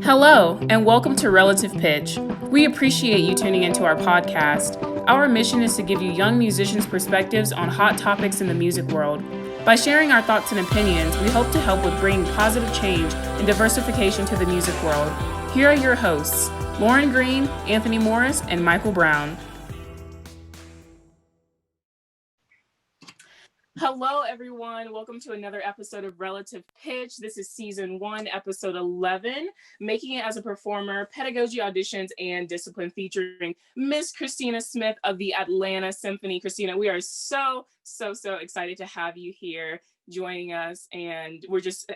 Hello, and welcome to Relative Pitch. We appreciate you tuning into our podcast. Our mission is to give you young musicians' perspectives on hot topics in the music world. By sharing our thoughts and opinions, we hope to help with bringing positive change and diversification to the music world. Here are your hosts, Lauren Green, Anthony Morris, and Michael Brown. Hello, everyone. Welcome to another episode of Relative Pitch. This is season 1, episode 11, Making It as a Performer, Pedagogy, Auditions, and Discipline, featuring Miss Christina Smith of the Atlanta Symphony. Christina, we are so excited to have you here joining us, and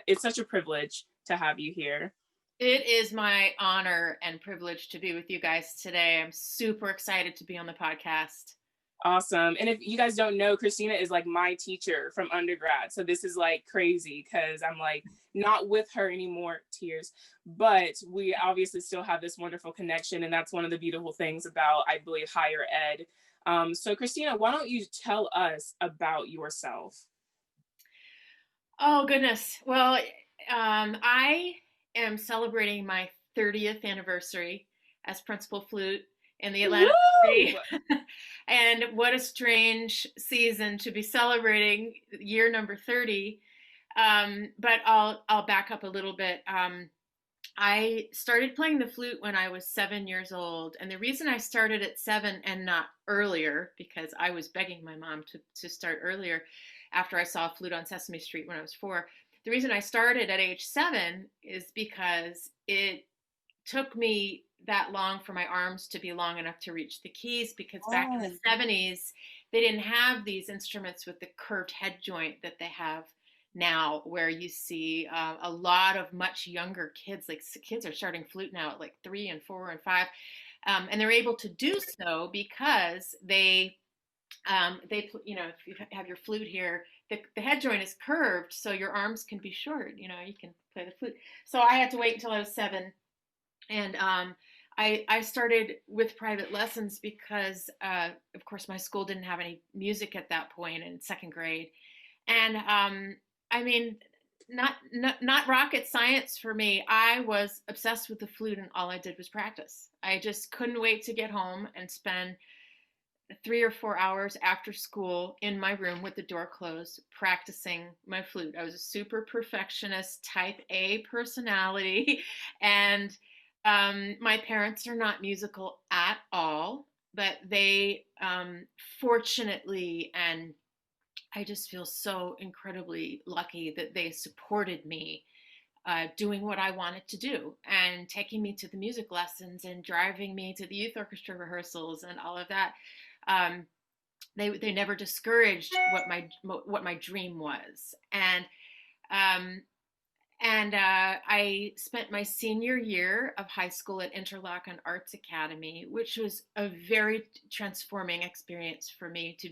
it's such a privilege to have you here. It is my honor and privilege to be with you guys today. I'm super excited to be on the podcast. Awesome. And if you guys don't know, Christina is like my teacher from undergrad. So this is like crazy because I'm like not with her anymore, tears, but we obviously still have this wonderful connection. And that's one of the beautiful things about, I believe, higher ed. So Christina, why don't you tell us about yourself? Oh, goodness. Well, I am celebrating my 30th anniversary as principal flute in the Atlanta Symphony. And what a strange season to be celebrating year number 30. But I'll back up a little bit. I started playing the flute when I was 7 years old. And the reason I started at 7 and not earlier, because I was begging my mom to start earlier after I saw a flute on Sesame Street when I was 4. The reason I started at age 7 is because it took me that long for my arms to be long enough to reach the keys, because back in the 70s, they didn't have these instruments with the curved head joint that they have now, where you see a lot of much younger kids, like kids are starting flute now at like 3 and 4 and 5. And they're able to do so because they if you have your flute here, the head joint is curved, so your arms can be short, you can play the flute. So I had to wait until I was 7. And I started with private lessons because, of course, my school didn't have any music at that point in 2nd grade. And I mean, not rocket science for me. I was obsessed with the flute, and all I did was practice. I just couldn't wait to get home and spend 3 or 4 hours after school in my room with the door closed, practicing my flute. I was a super perfectionist, type A personality, and my parents are not musical at all, but they fortunately, and I just feel so incredibly lucky that they supported me doing what I wanted to do, and taking me to the music lessons and driving me to the youth orchestra rehearsals and all of that. They never discouraged what my dream was. And I spent my senior year of high school at Interlochen Arts Academy, which was a very transforming experience for me to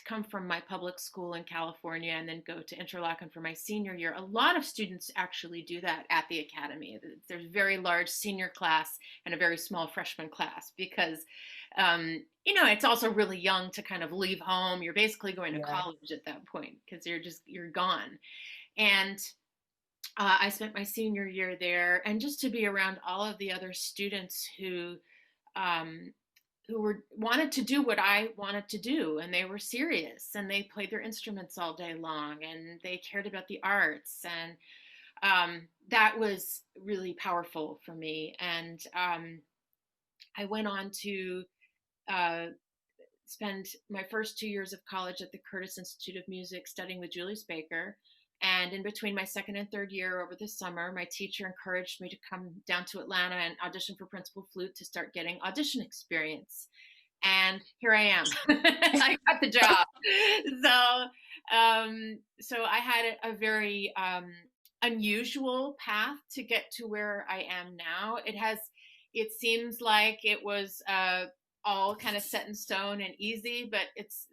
come from my public school in California and then go to Interlochen for my senior year. A lot of students actually do that at the academy. There's a very large senior class and a very small freshman class because, it's also really young to kind of leave home. You're basically going to college at that point because you're gone. And I spent my senior year there, and just to be around all of the other students who wanted to do what I wanted to do, and they were serious, and they played their instruments all day long, and they cared about the arts, and that was really powerful for me. And I went on to spend my first 2 years of college at the Curtis Institute of Music studying with Julius Baker. And in between my 2nd and 3rd year over the summer, my teacher encouraged me to come down to Atlanta and audition for principal flute to start getting audition experience. And here I am. I got the job. So I had a very unusual path to get to where I am now. It seems like it was all kind of set in stone and easy, but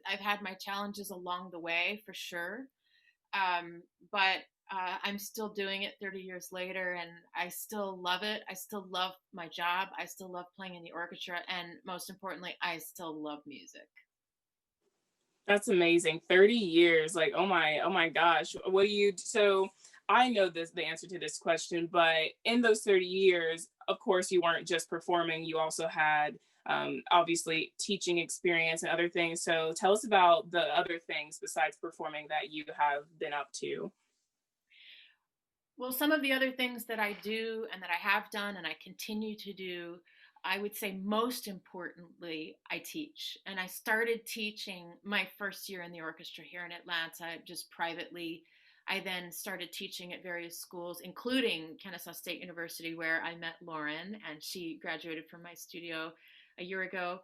I've had my challenges along the way for sure. But I'm still doing it 30 years later, and I still love it. I still love my job. I still love playing in the orchestra. And most importantly, I still love music. That's amazing. 30 years. Like, oh my gosh. So I know the answer to this question, but in those 30 years, of course, you weren't just performing, you also had obviously teaching experience and other things. So tell us about the other things besides performing that you have been up to. Well, some of the other things that I do and that I have done and I continue to do, I would say most importantly, I teach. And I started teaching my first year in the orchestra here in Atlanta, just privately. I then started teaching at various schools, including Kennesaw State University, where I met Lauren, and she graduated from my studio a year ago.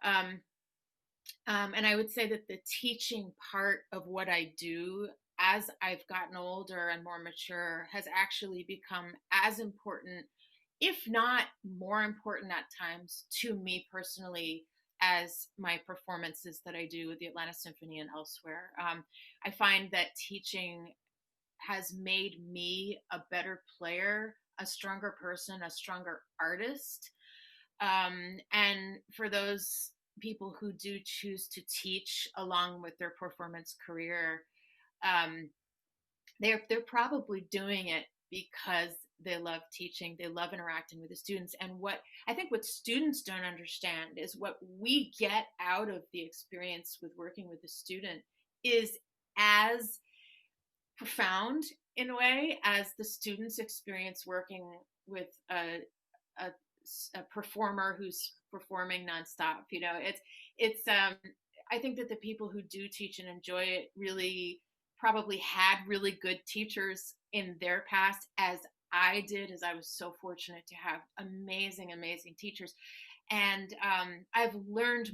Um, and I would say that the teaching part of what I do as I've gotten older and more mature has actually become as important, if not more important at times, to me personally as my performances that I do with the Atlanta Symphony and elsewhere. I find that teaching has made me a better player, a stronger person, a stronger artist. And for those people who do choose to teach along with their performance career, um, they're probably doing it because they love teaching, they love interacting with the students. And what students don't understand is what we get out of the experience with working with the student is as profound in a way as the students experience working with a, a performer who's performing nonstop. It's I think that the people who do teach and enjoy it really probably had really good teachers in their past, as I did, as I was so fortunate to have amazing, amazing teachers. And I've learned,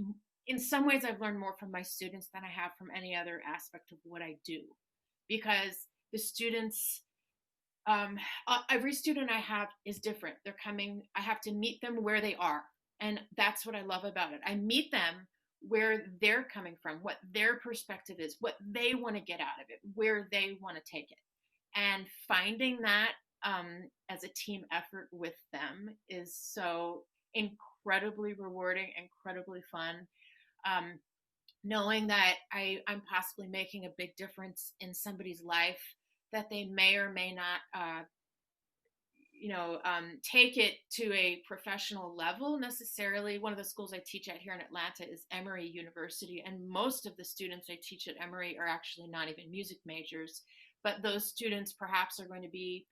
in some ways, I've learned more from my students than I have from any other aspect of what I do, because the students, every student I have is different. They're coming, I have to meet them where they are. And that's what I love about it. I meet them where they're coming from, what their perspective is, what they want to get out of it, where they want to take it. And finding that as a team effort with them is so incredibly rewarding, incredibly fun. Knowing that I'm possibly making a big difference in somebody's life, that they may or may not take it to a professional level necessarily. One of the schools I teach at here in Atlanta is Emory University, and most of the students I teach at Emory are actually not even music majors, but those students perhaps are going to be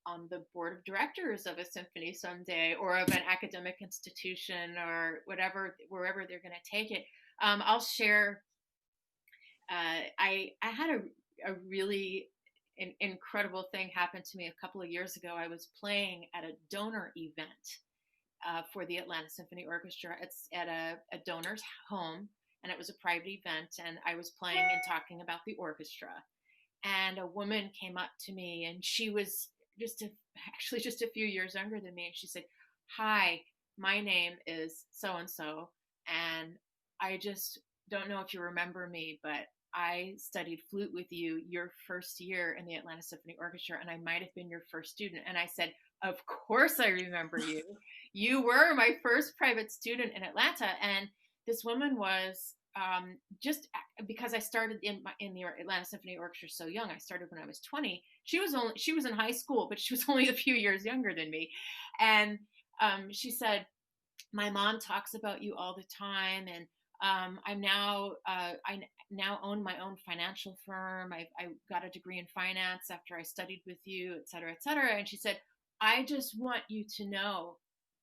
on the board of directors of a symphony someday, or of an academic institution, or whatever, wherever they're going to take it. I'll share. I had a really incredible thing happened to me a couple of years ago. I was playing at a donor event for the Atlanta Symphony Orchestra. It's at a donor's home, and it was a private event. And I was playing and talking about the orchestra. And a woman came up to me, and she was actually just a few years younger than me. And she said, "Hi, my name is so and so, and I just don't know if you remember me, but I studied flute with you your first year in the Atlanta Symphony Orchestra, and I might have been your first student." And I said, "Of course I remember you. You were my first private student in Atlanta." And this woman was just because I started in the Atlanta Symphony Orchestra so young. I started when I was 20. She was in high school, but she was only a few years younger than me. And she said, "My mom talks about you all the time, and I now own my own financial firm. I got a degree in finance after I studied with you, et cetera, et cetera." And she said, "I just want you to know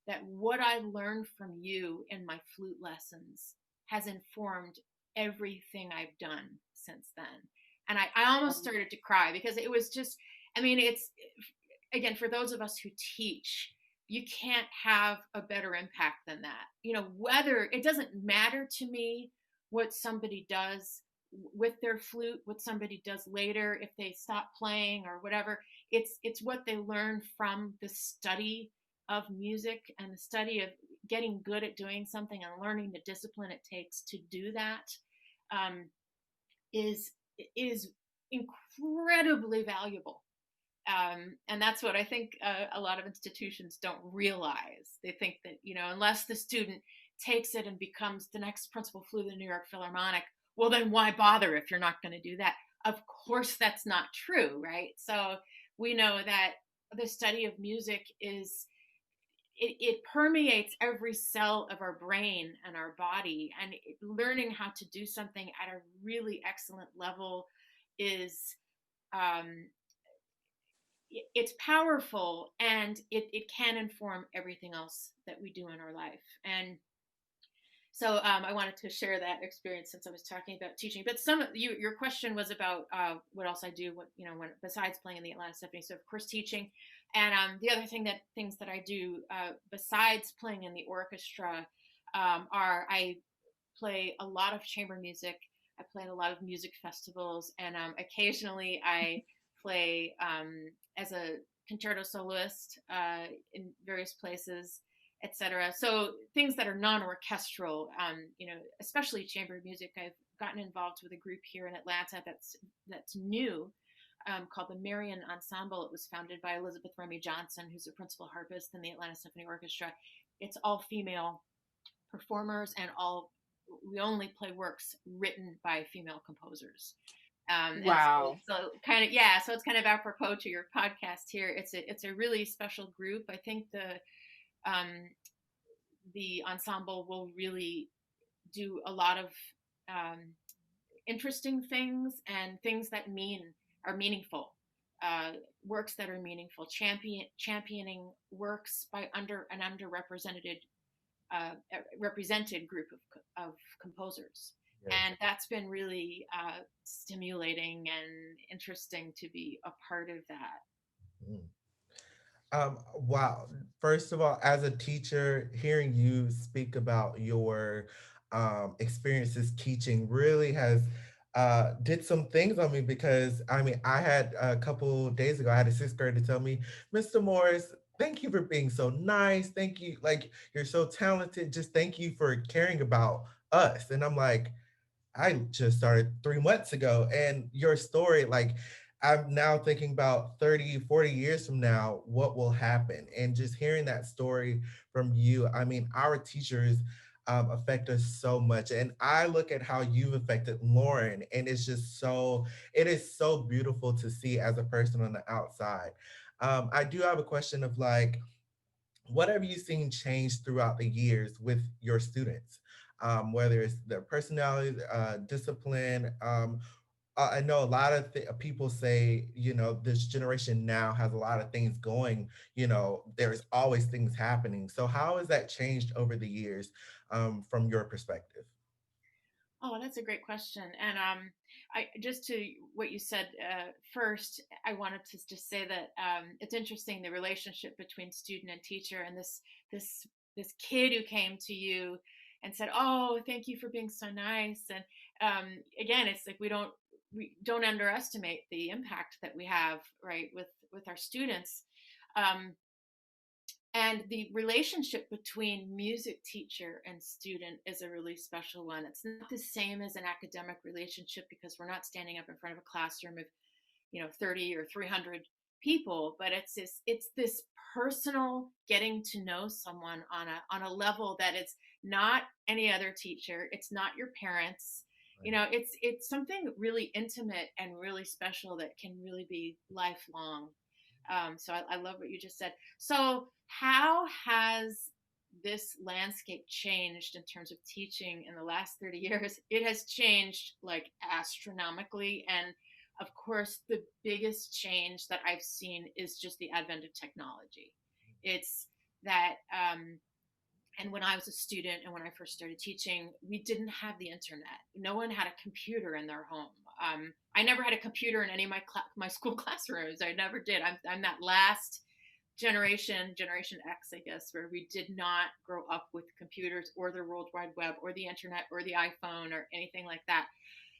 that what I learned from you in my flute lessons has informed everything I've done since then." And I almost started to cry, because it was just, it's, again, for those of us who teach, you can't have a better impact than that. Whether it doesn't matter to me what somebody does with their flute, what somebody does later, if they stop playing or whatever, it's what they learn from the study of music and the study of getting good at doing something and learning the discipline it takes to do that, is incredibly valuable. And that's what I think a lot of institutions don't realize. They think that, unless the student takes it and becomes the next principal flute of the New York Philharmonic, well, then why bother if you're not going to do that? Of course, that's not true, right? So we know that the study of music is, it permeates every cell of our brain and our body, and learning how to do something at a really excellent level is, um, it's powerful, and it can inform everything else that we do in our life. And so I wanted to share that experience since I was talking about teaching. But your question was about what else I do, besides playing in the Atlanta Symphony. So of course teaching, and the other things that I do besides playing in the orchestra are I play a lot of chamber music. I play in a lot of music festivals, and occasionally I play as a concerto soloist in various places, etc. So things that are non-orchestral, especially chamber music. I've gotten involved with a group here in Atlanta that's new, called the Marian Ensemble. It was founded by Elizabeth Remy Johnson, who's a principal harpist in the Atlanta Symphony Orchestra. It's all female performers, and we only play works written by female composers. Wow. So kind of, yeah, so it's kind of apropos to your podcast here. It's a really special group. I think the ensemble will really do a lot of interesting things, and things that are meaningful, works that are meaningful, championing works by an underrepresented represented group of composers. Yes. And that's been really stimulating and interesting to be a part of that. Mm. Wow. First of all, as a teacher, hearing you speak about your experiences teaching really has did some things on me, because I mean, I had a couple days ago, I had a sixth grader tell me, Mr. Morris, thank you for being so nice. Thank you. Like, you're so talented. Just thank you for caring about us. And I'm like, I just started 3 months ago. And your story, like, I'm now thinking about 30, 40 years from now, what will happen? And just hearing that story from you, I mean, our teachers affect us so much. And I look at how you've affected Lauren, and it is so beautiful to see as a person on the outside. I do have a question of like, what have you seen change throughout the years with your students? Whether it's their personality, discipline. I know a lot of people say, this generation now has a lot of things going, there's always things happening. So how has that changed over the years from your perspective? Oh, that's a great question. And I just to what you said first, I wanted to just say that it's interesting, the relationship between student and teacher, and this kid who came to you and said, "Oh, thank you for being so nice." And again, it's like we don't underestimate the impact that we have, right, with our students. And the relationship between music teacher and student is a really special one. It's not the same as an academic relationship, because we're not standing up in front of a classroom of 30 or 300 people, but it's this personal getting to know someone on a level that it's not any other teacher, it's not your parents. Right. It's something really intimate and really special that can really be lifelong. So I love what you just said. So how has this landscape changed in terms of teaching in the last 30 years? It has changed like astronomically. And of course, the biggest change that I've seen is just the advent of technology. It's that, and when I was a student and when I first started teaching, we didn't have the internet. No one had a computer in their home. I never had a computer in any of my school classrooms. I never did. I'm that last Generation X, I guess, where we did not grow up with computers or the World Wide Web or the internet or the iPhone or anything like that.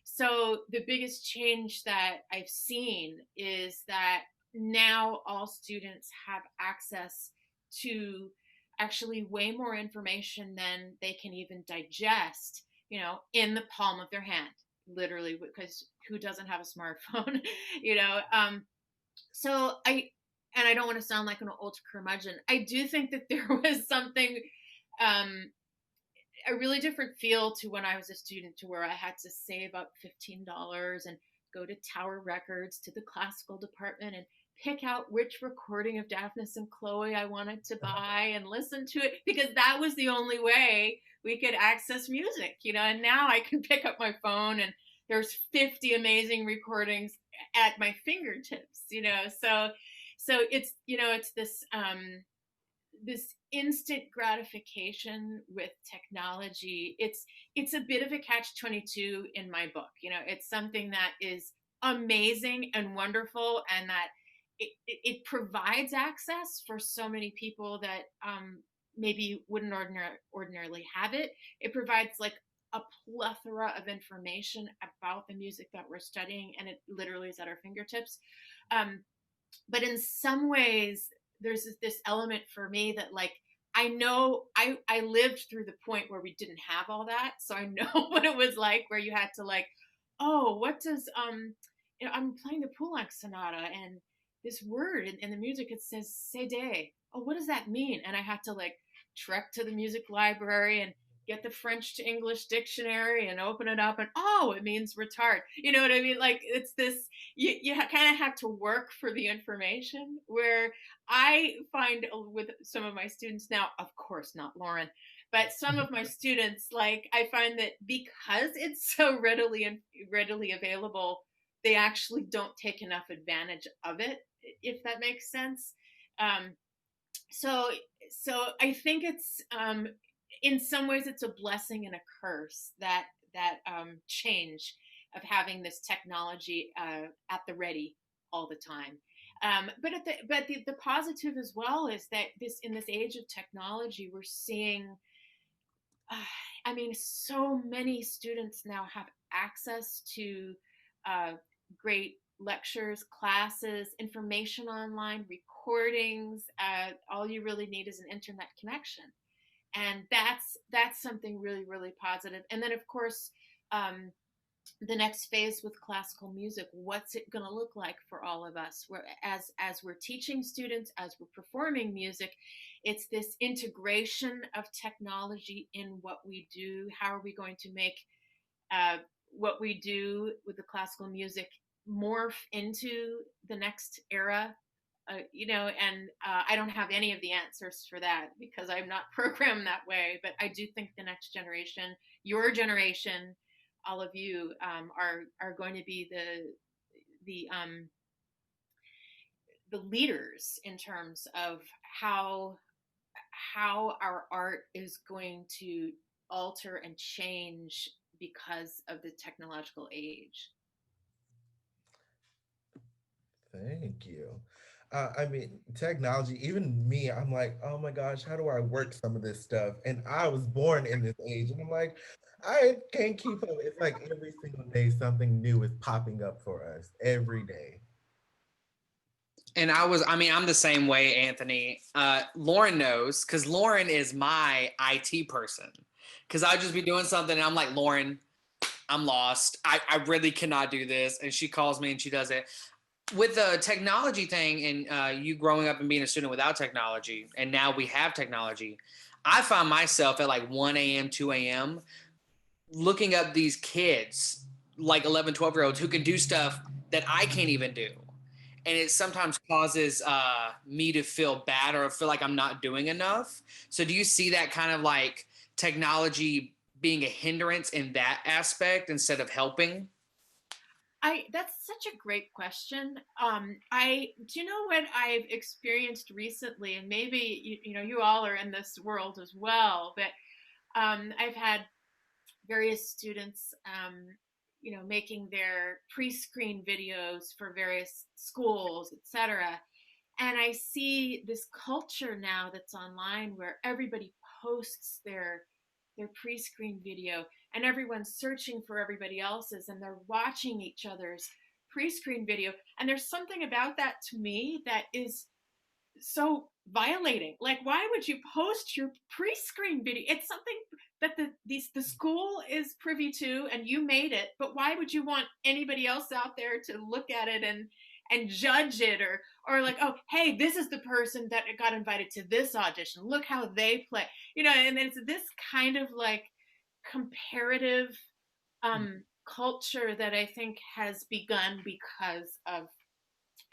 So the biggest change that I've seen is that now all students have access to actually way more information than they can even digest, in the palm of their hand, literally, because who doesn't have a smartphone? So I don't want to sound like an old curmudgeon. I do think that there was something, a really different feel to when I was a student, to where I had to save up $15 and go to Tower Records, to the classical department, and pick out which recording of Daphnis and Chloe I wanted to buy and listen to it, because that was the only way we could access music, and now I can pick up my phone and there's 50 amazing recordings at my fingertips, so it's, it's this instant gratification with technology. It's a bit of a catch-22 in my book. It's something that is amazing and wonderful, and that it provides access for so many people that maybe wouldn't ordinarily have it. It provides like a plethora of information about the music that we're studying, and it literally is at our fingertips. But in some ways, there's this element for me that, like, I know I lived through the point where we didn't have all that, so I know what it was like, where you had to, like, oh, what does I'm playing the Poulenc sonata, and this word in the music, it says cédé. Oh, what does that mean? And I had to, like, trek to the music library and get the French to English dictionary and open it up, and oh, it means retard. You know what I mean? Like, it's this, you kind of have to work for the information, where I find with some of my students now, of course not Lauren, but some of my students, like, I find that because it's so readily available, they actually don't take enough advantage of it, if that makes sense. So I think it's, in some ways, it's a blessing and a curse, that change of having this technology at the ready all the time. But the positive as well is that in this age of technology, we're seeing, so many students now have access to great lectures, classes, information online, recordings. All you really need is an internet connection. And that's something really, really positive. And then, of course, the next phase with classical music, what's it going to look like for all of us? As we're teaching students, as we're performing music, it's this integration of technology in what we do. How are we going to make what we do with the classical music morph into the next era? And I don't have any of the answers for that, because I'm not programmed that way. But I do think the next generation, your generation, all of you, are going to be the leaders in terms of how our art is going to alter and change because of the technological age. Thank you. Technology, even me, I'm like, oh my gosh, how do I work some of this stuff? And I was born in this age, and I'm like, I can't keep up. It's like every single day, something new is popping up for us every day. And I'm the same way, Anthony. Lauren knows, because Lauren is my IT person. Because I'll just be doing something, and I'm like, Lauren, I'm lost. I really cannot do this. And she calls me and she does it. With the technology thing, and you growing up and being a student without technology, and now we have technology, I find myself at like 1 a.m., 2 a.m. looking up these kids, like 11, 12-year-olds, who can do stuff that I can't even do. And it sometimes causes me to feel bad, or feel like I'm not doing enough. So do you see that kind of like technology being a hindrance in that aspect instead of helping? That's such a great question. Do you know what I've experienced recently, and maybe you all are in this world as well, but I've had various students making their pre-screen videos for various schools, etc. And I see this culture now that's online, where everybody posts their pre-screen video, and everyone's searching for everybody else's, and they're watching each other's pre-screen video. And there's something about that, to me, that is so violating. Like, why would you post your pre-screen video? It's something that the school is privy to, and you made it, but why would you want anybody else out there to look at it and judge it, or like, oh, hey, this is the person that got invited to this audition, look how they play, and it's this kind of like comparative culture that I think has begun because of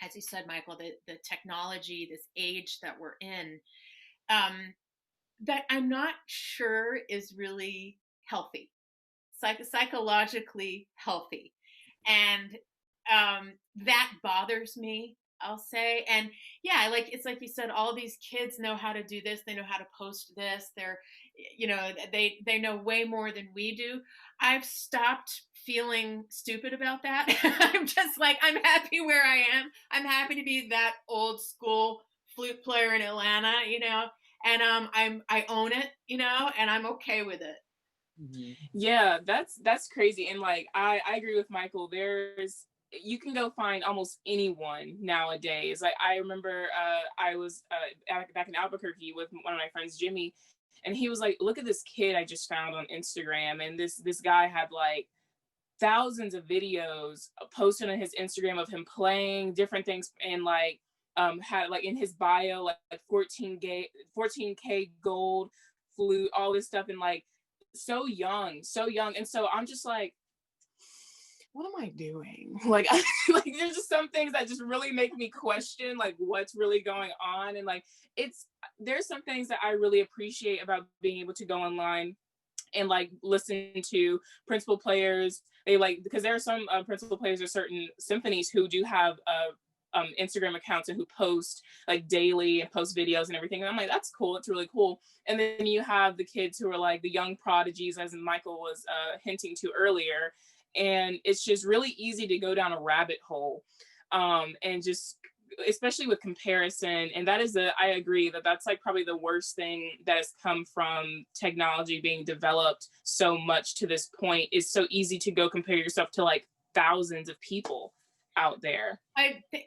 as you said, Michael, the technology, this age that we're in, that I'm not sure is really healthy, psychologically healthy. And that bothers me, I'll say. And yeah, like it's like you said, all these kids know how to do this, they know how to post this, they're, you know, they know way more than we do. I've stopped feeling stupid about that. I'm just like, I'm happy where I am. I'm happy to be that old school flute player in Atlanta, you know, and I own it, you know, and I'm okay with it. Yeah, that's crazy. And like I agree with Michael. You can go find almost anyone nowadays. Like I remember I was back in Albuquerque with one of my friends, Jimmy, and he was like, look at this kid I just found on Instagram. And this guy had like thousands of videos posted on his Instagram of him playing different things, and like had like in his bio like 14K gold flute, all this stuff, and like so young. And so I'm just like, what am I doing? Like, like there's just some things that just really make me question like what's really going on. And like there's some things that I really appreciate about being able to go online and like listen to principal players. They like, because there are some principal players of certain symphonies who do have Instagram accounts and who post like daily and post videos and everything. And I'm like, that's cool. It's really cool. And then you have the kids who are like the young prodigies, as Michael was hinting to earlier. And it's just really easy to go down a rabbit hole, and just, especially with comparison. And that is I agree that's like probably the worst thing that has come from technology being developed so much to this point. It's so easy to go compare yourself to like thousands of people out there.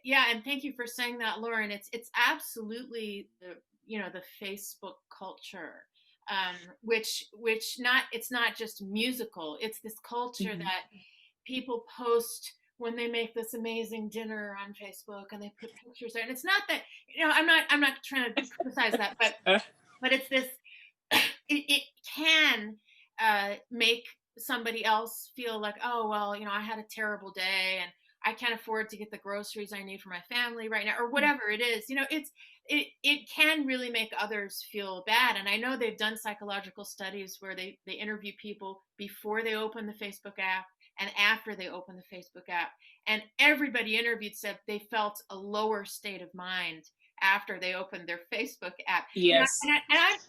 Yeah, and thank you for saying that, Lauren. It's absolutely the Facebook culture, which it's not just musical. It's this culture that people post when they make this amazing dinner on Facebook and they put pictures there. And it's not that, I'm not trying to criticize that, but it's this, it can make somebody else feel like, oh, well, I had a terrible day and I can't afford to get the groceries I need for my family right now, or whatever it is. It can really make others feel bad. And I know they've done psychological studies where they interview people before they open the Facebook app and after they open the Facebook app. And everybody interviewed said they felt a lower state of mind after they opened their Facebook app. Yes.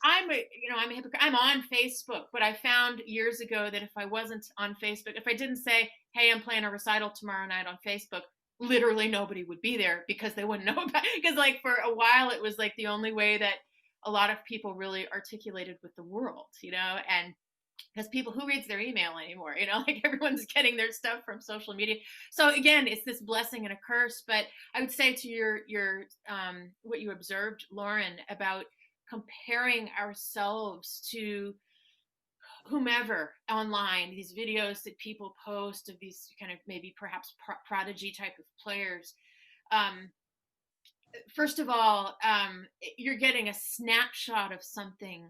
I'm a hypocrite. I'm on Facebook, but I found years ago that if I wasn't on Facebook, if I didn't say, hey, I'm playing a recital tomorrow night on Facebook, literally nobody would be there because they wouldn't know about it. Because like for a while, it was like the only way that a lot of people really articulated with the world, and because people, who reads their email anymore, like everyone's getting their stuff from social media. So again, it's this blessing and a curse. But I would say to your what you observed, Lauren, about comparing ourselves to whomever online, these videos that people post of these kind of maybe perhaps prodigy type of players. First of all, you're getting a snapshot of something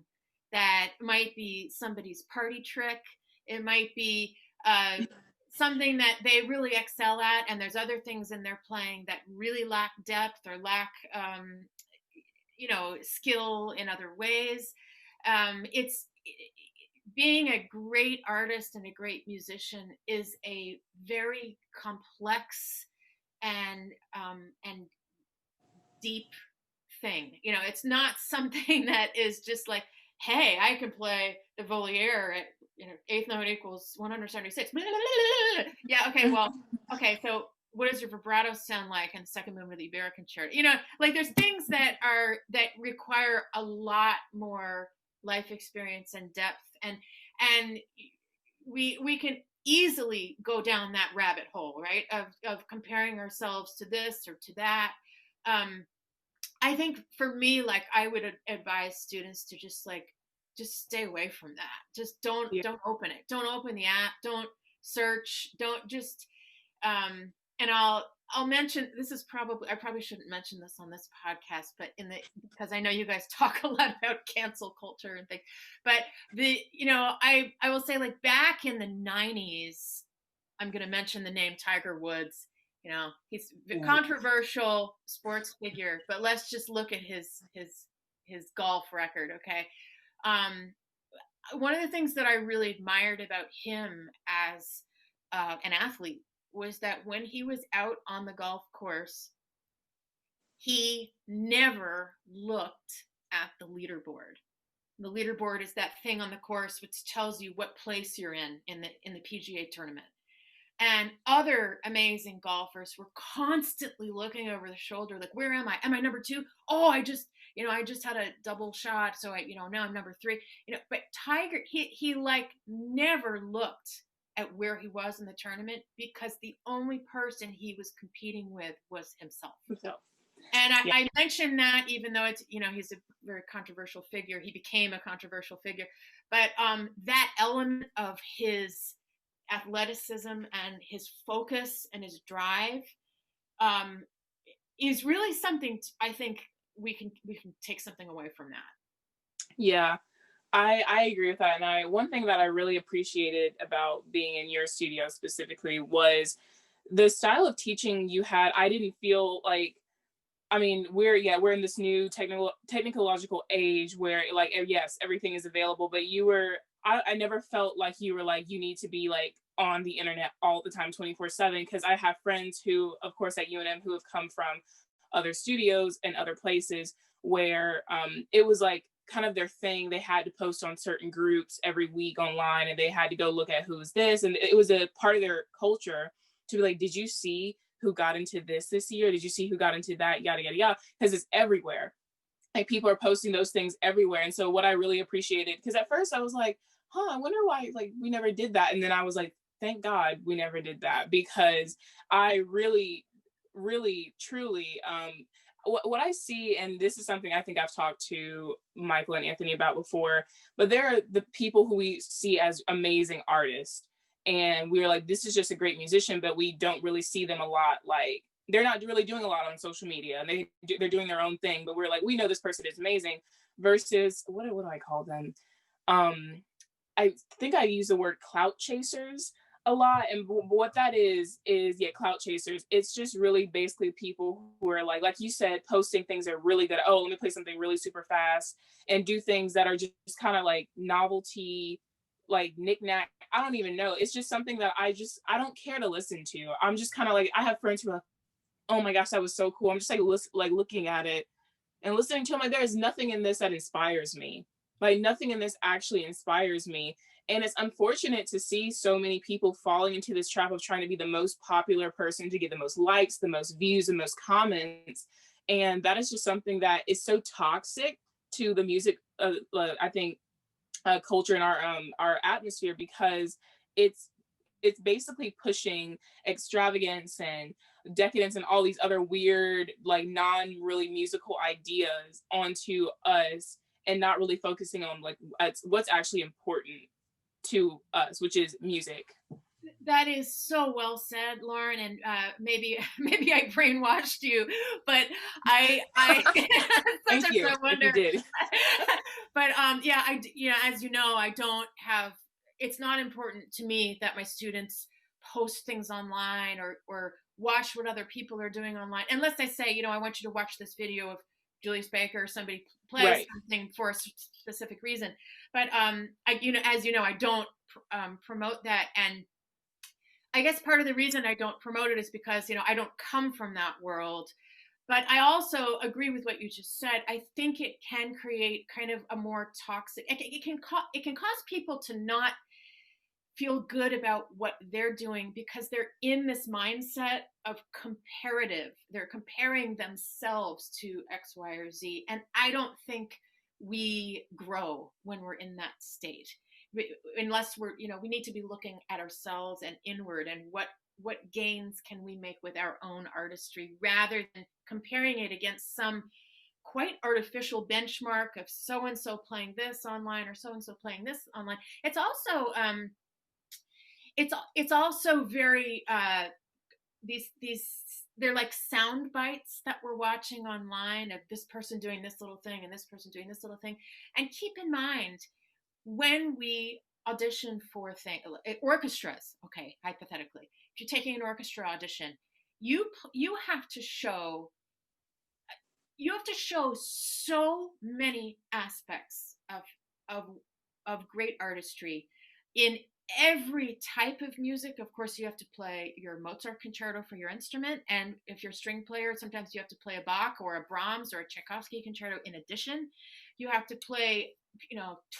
that might be somebody's party trick. It might be something that they really excel at, and there's other things in their playing that really lack depth or lack, skill in other ways. It's being a great artist and a great musician is a very complex and deep thing. It's not something that is just like, hey, I can play the Voliere at eighth note equals 176. Yeah, okay, well, okay, so what does your vibrato sound like in the second movement of the Iberic Concerto? Like there's things that require a lot more life experience and depth, and we can easily go down that rabbit hole, right? Of comparing ourselves to this or to that. I think for me, like I would advise students to just stay away from that. Just don't open it. Don't open the app. Don't search. Don't just, and I'll mention, I probably shouldn't mention this on this podcast, but because I know you guys talk a lot about cancel culture and things, but I will say, like back in the 90s, I'm going to mention the name Tiger Woods. You know, he's a Yeah. controversial sports figure, but let's just look at his golf record, okay? One of the things that I really admired about him as an athlete was that when he was out on the golf course, he never looked at the leaderboard. The leaderboard is that thing on the course which tells you what place you're in the PGA tournament. And other amazing golfers were constantly looking over the shoulder, like, where am I? Am I number 2? Oh, I just had a double shot, so now I'm number 3. But Tiger, he like never looked at where he was in the tournament, because the only person he was competing with was himself. And I mentioned that, even though it's, he's a very controversial figure, he became a controversial figure, but that element of his athleticism and his focus and his drive is really something I think we can take something away from that. Yeah, I agree with that. And one thing that I really appreciated about being in your studio specifically was the style of teaching you had. I didn't feel like, I mean, we're in this new technological age where, like, yes, everything is available, but I never felt like you were like, you need to be like on the internet all the time, 24/7. Because I have friends who, of course, at UNM, who have come from other studios and other places where it was like kind of their thing. They had to post on certain groups every week online, and they had to go look at who's this. And it was a part of their culture to be like, did you see who got into this year? Did you see who got into that? Yada, yada, yada. Because it's everywhere. Like, people are posting those things everywhere. And so what I really appreciated, because at first I was like, I wonder why like we never did that. And then I was like, thank God we never did that, because I really, really, truly, what I see, and this is something I think I've talked to Michael and Anthony about before, but there are the people who we see as amazing artists, and we're like, this is just a great musician, but we don't really see them a lot. Like, they're not really doing a lot on social media, and they're doing their own thing, but we're like, we know this person is amazing. Versus what do I call them? I think I use the word clout chasers a lot. And what that is clout chasers. It's just really basically people who are like you said, posting things that are really good. Oh, let me play something really super fast, and do things that are just kind of like novelty, like knick-knack. I don't even know. It's just something that I don't care to listen to. I'm just kind of like, I have friends who are like, oh my gosh, that was so cool. I'm just like looking at it and listening to them. Like, there's nothing in this that inspires me. Like, nothing in this actually inspires me. And it's unfortunate to see so many people falling into this trap of trying to be the most popular person to get the most likes, the most views, and most comments. And that is just something that is so toxic to the music, I think, culture and our atmosphere, because it's basically pushing extravagance and decadence and all these other weird, like, non really musical ideas onto us, and not really focusing on like what's actually important to us, which is music. That is so well said, Lauren. And maybe I brainwashed you, but I Thank you. I wonder. You did. But as you know, I don't have. It's not important to me that my students post things online or watch what other people are doing online, unless I say, I want you to watch this video of Julius Baker or somebody plays something for a specific reason. But as you know, I don't promote that. And I guess part of the reason I don't promote it is because, I don't come from that world. But I also agree with what you just said. I think it can create kind of a more toxic, it can cause people to not feel good about what they're doing, because they're in this mindset of comparative. They're comparing themselves to X, Y, or Z. And I don't think we grow when we're in that state, unless we need to be looking at ourselves and inward, and what gains can we make with our own artistry, rather than comparing it against some quite artificial benchmark of so-and-so playing this online or so-and-so playing this online. It's also it's also very these they're like sound bites that we're watching online of this person doing this little thing and this person doing this little thing. And keep in mind, when we audition for orchestras, okay, hypothetically, if you're taking an orchestra audition, you have to show so many aspects of great artistry in every type of music. Of course, you have to play your Mozart concerto for your instrument, and if you're a string player, sometimes you have to play a Bach or a Brahms or a Tchaikovsky concerto in addition. You have to play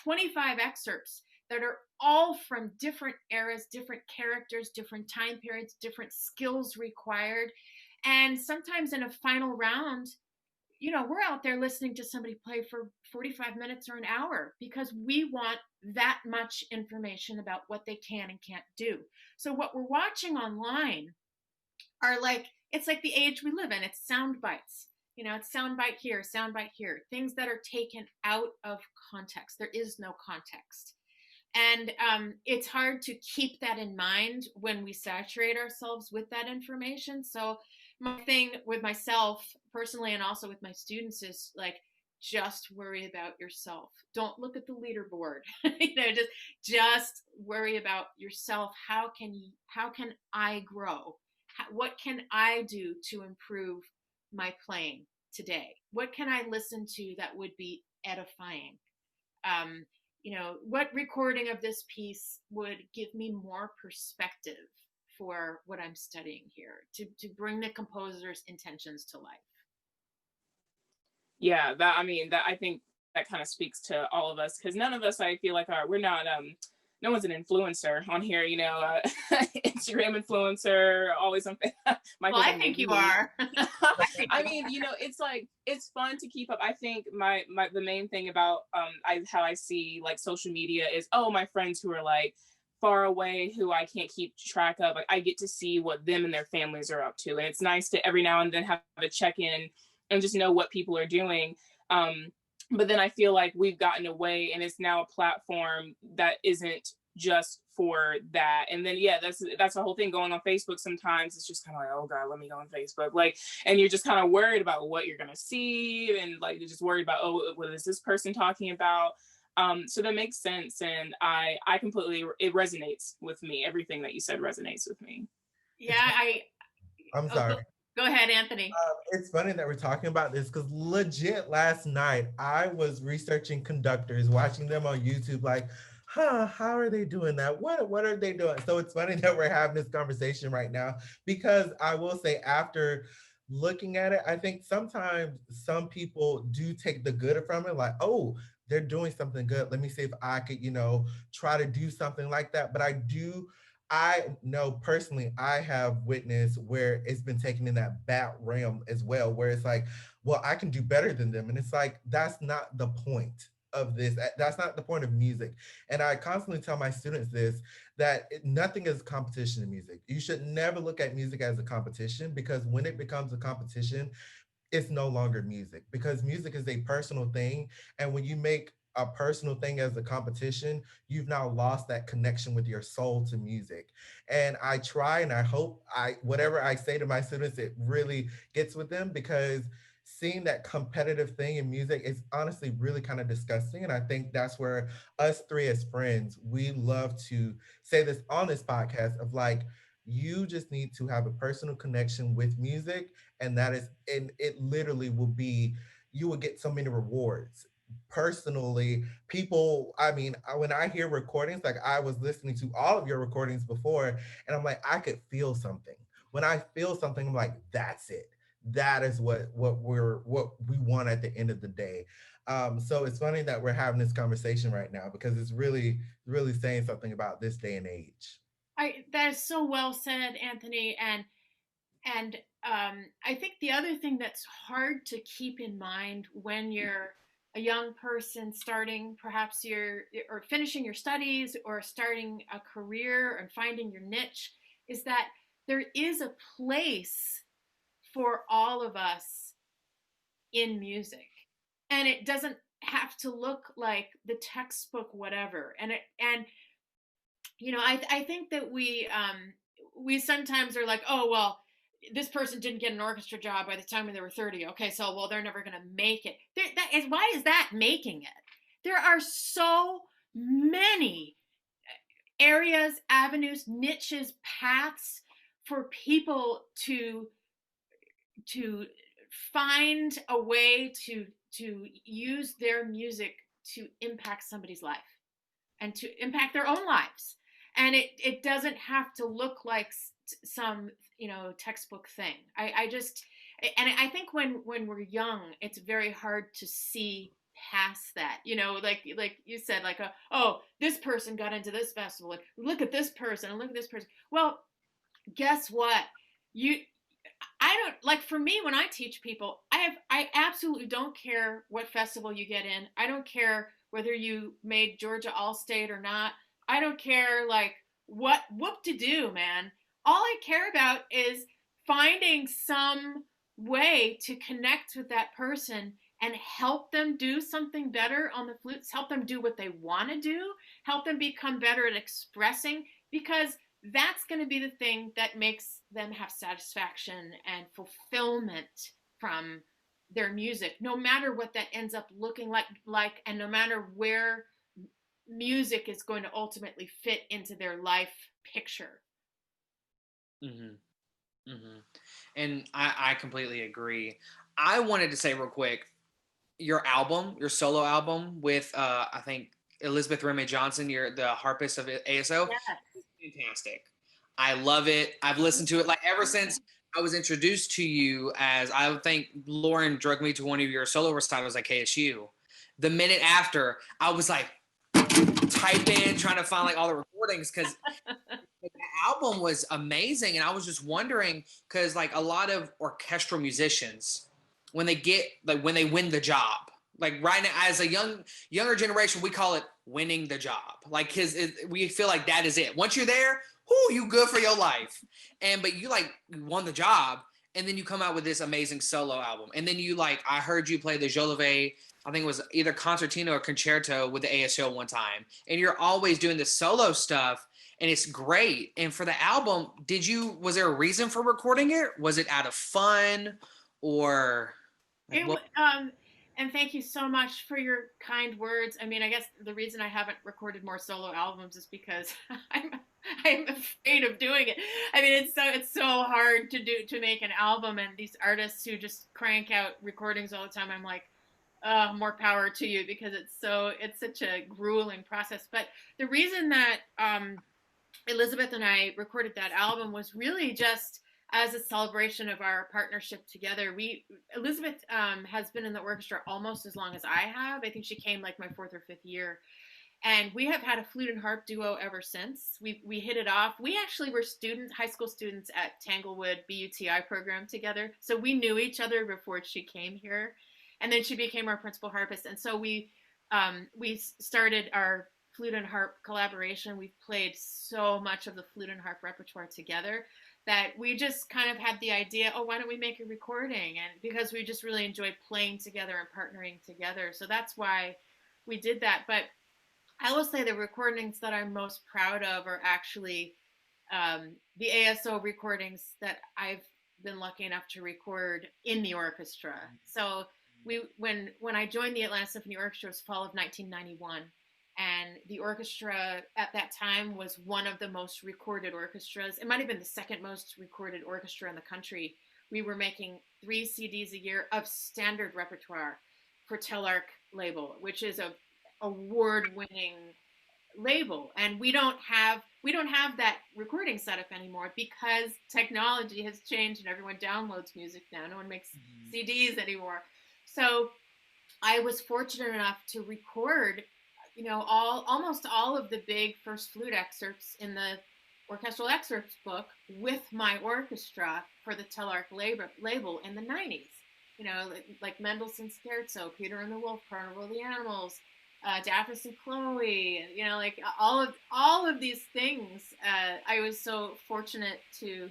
25 excerpts that are all from different eras, different characters, different time periods, different skills required. And sometimes in a final round, we're out there listening to somebody play for 45 minutes or an hour because we want that much information about what they can and can't do. So what we're watching online are it's like the age we live in. It's sound bites. It's soundbite here, things that are taken out of context. There is no context. And it's hard to keep that in mind when we saturate ourselves with that information. So my thing with myself personally and also with my students is just worry about yourself. Don't look at the leaderboard. Just worry about yourself. How can I grow? What can I do to improve my playing today? What can I listen to that would be edifying? What recording of this piece would give me more perspective for what I'm studying here to bring the composer's intentions to life? Yeah, I think that kind of speaks to all of us, because none of us, I feel like, we're not, no one's an influencer on here, Instagram influencer, always on. Well, I think you are. It's fun to keep up. I think the main thing about how I see social media is, my friends who are far away, who I can't keep track of, I get to see what them and their families are up to, and it's nice to every now and then have a check-in and just know what people are doing. But then I feel like we've gotten away, and it's now a platform that isn't just for that. And then, that's the whole thing going on Facebook. Sometimes it's just kind of oh God, let me go on Facebook. And you're just kind of worried about what you're going to see. And you're just worried about, what is this person talking about? So that makes sense. And I completely, it resonates with me. Everything that you said resonates with me. Yeah. I'm sorry. Go ahead, Anthony. It's funny that we're talking about this because legit last night I was researching conductors, watching them on YouTube, how are they doing that? What are they doing? So it's funny that we're having this conversation right now, because I will say, after looking at it, I think sometimes some people do take the good from it, oh, they're doing something good. Let me see if I could, try to do something like that. But I know personally, I have witnessed where it's been taken in that bad realm as well, where it's well, I can do better than them. And it's that's not the point of this. That's not the point of music. And I constantly tell my students this, that nothing is competition in music. You should never look at music as a competition, because when it becomes a competition, it's no longer music, because music is a personal thing. And when you make a personal thing as a competition, you've now lost that connection with your soul to music. And I try, and I hope whatever I say to my students, it really gets with them, because seeing that competitive thing in music is honestly really kind of disgusting. And I think that's where us three as friends, we love to say this on this podcast of you just need to have a personal connection with music. And it literally will be, you will get so many rewards. Personally, people, when I hear recordings, I was listening to all of your recordings before, and I'm I could feel something. When I feel something, I'm that's it. That is what we want at the end of the day. So it's funny that we're having this conversation right now, because it's really, really saying something about this day and age. That is so well said, Anthony. And I think the other thing that's hard to keep in mind when you're a young person starting, perhaps or finishing your studies or starting a career and finding your niche, is that there is a place for all of us in music. And it doesn't have to look like the textbook, whatever. I think that we sometimes are oh, well, this person didn't get an orchestra job by the time when they were 30. Okay, so, well, they're never going to make it. Why is that making it? There are so many areas, avenues, niches, paths for people to find a way to use their music to impact somebody's life and to impact their own lives. And it doesn't have to look like some, textbook thing. And I think when we're young, it's very hard to see past that, like you said, like, oh, this person got into this festival, and look at this person, and look at this person. Well, guess what? I don't, like, for me, when I teach people, I absolutely don't care what festival you get in. I don't care whether you made Georgia All-State or not. I don't care, like, what to do, man. All I care about is finding some way to connect with that person and help them do something better on the flutes, help them do what they want to do, help them become better at expressing, because that's going to be the thing that makes them have satisfaction and fulfillment from their music, no matter what that ends up looking like, and no matter where music is going to ultimately fit into their life picture. Mm-hmm. Mm-hmm. And I completely agree. I wanted to say real quick, your solo album with I think Elizabeth Remy Johnson, you're the harpist of ASO. Yeah. Fantastic. I love it. I've listened to it like ever since I was introduced to you, as I think Lauren drugged me to one of your solo recitals at KSU. The minute after, I was like typing, trying to find like all the recordings, because the album was amazing. And I was just wondering, because like a lot of orchestral musicians, when they win the job, like right now, as a younger generation, we call it winning the job. Like, we feel like that is it. Once you're there, you good for your life. But you won the job, and then you come out with this amazing solo album. And then I heard you play the Jolivet, I think it was either concertino or concerto with the ASO one time. And you're always doing the solo stuff, and it's great. And for the album, was there a reason for recording it? Was it out of fun, or and thank you so much for your kind words. I mean, I guess the reason I haven't recorded more solo albums is because I'm afraid of doing it. I mean, it's so hard to make an album, and these artists who just crank out recordings all the time, I'm like, more power to you, because it's such a grueling process. But the reason that Elizabeth and I recorded that album was really just as a celebration of our partnership together. Elizabeth has been in the orchestra almost as long as I have. I think she came like my 4th or 5th year. And we have had a flute and harp duo ever since. We hit it off. We actually were high school students at Tanglewood BUTI program together. So we knew each other before she came here. And then she became our principal harpist. And so we started our flute and harp collaboration. We've played so much of the flute and harp repertoire together that we just kind of had the idea, why don't we make a recording? And because we just really enjoyed playing together and partnering together. So that's why we did that. But I will say the recordings that I'm most proud of are actually the ASO recordings that I've been lucky enough to record in the orchestra. So when I joined the Atlanta Symphony Orchestra, it was fall of 1991. And the orchestra at that time was one of the most recorded orchestras. It might have been the second most recorded orchestra in the country. We were making 3 CDs a year of standard repertoire for Telarc label, which is a award-winning label. And we don't have that recording setup anymore, because technology has changed and everyone downloads music now. No one makes CDs anymore. So I was fortunate enough to record almost all of the big first flute excerpts in the orchestral excerpts book with my orchestra for the Telarc label in the 90s. Like Mendelssohn's Scherzo, Peter and the Wolf, Carnival of the Animals, Daphnis and Chloe, like all of these things. I was so fortunate to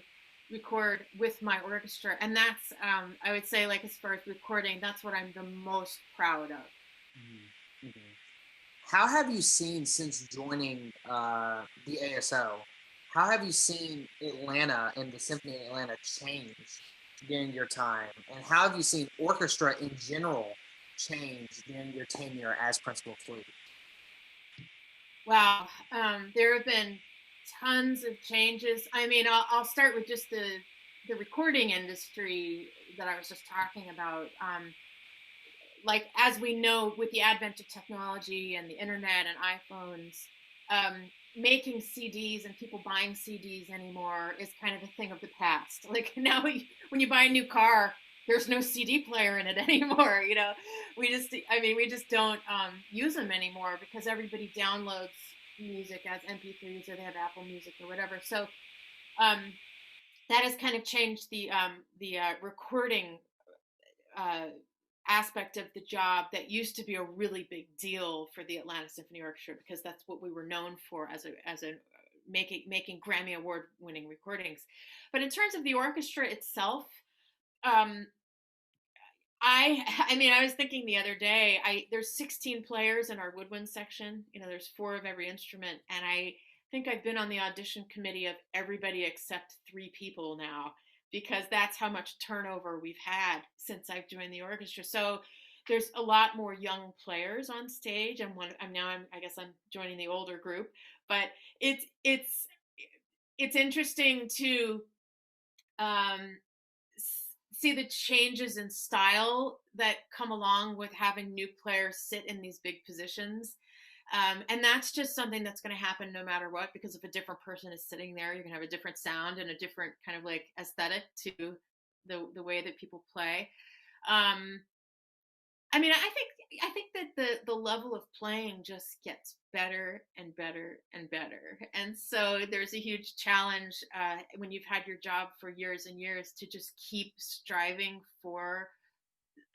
record with my orchestra, and that's I would say, like, as far as recording, that's what I'm the most proud of. Mm-hmm. Mm-hmm. How have you seen, since joining the ASO, how have you seen Atlanta and the Symphony in Atlanta change during your time? And how have you seen orchestra in general change during your tenure as principal flute? Wow. There have been tons of changes. I mean, I'll start with just the recording industry that I was just talking about. Like, as we know, with the advent of technology and the internet and iPhones, making CDs and people buying CDs anymore is kind of a thing of the past. Like, now when you buy a new car, there's no CD player in it anymore. You know, we just don't use them anymore because everybody downloads music as MP3s, or they have Apple Music or whatever. So that has kind of changed the recording aspect of the job that used to be a really big deal for the Atlanta Symphony Orchestra, because that's what we were known for as a making Grammy Award winning recordings. But in terms of the orchestra itself, I mean, I was thinking the other day, there's 16 players in our woodwind section. You know, there's 4 of every instrument, and I think I've been on the audition committee of everybody except 3 people now, because that's how much turnover we've had since I've joined the orchestra. So there's a lot more young players on stage, and I guess I'm joining the older group. But it's interesting to see the changes in style that come along with having new players sit in these big positions. And that's just something that's going to happen no matter what, because if a different person is sitting there, you're going to have a different sound and a different kind of like aesthetic to the way that people play. I mean, I think that the level of playing just gets better and better and better. And so there's a huge challenge when you've had your job for years and years to just keep striving for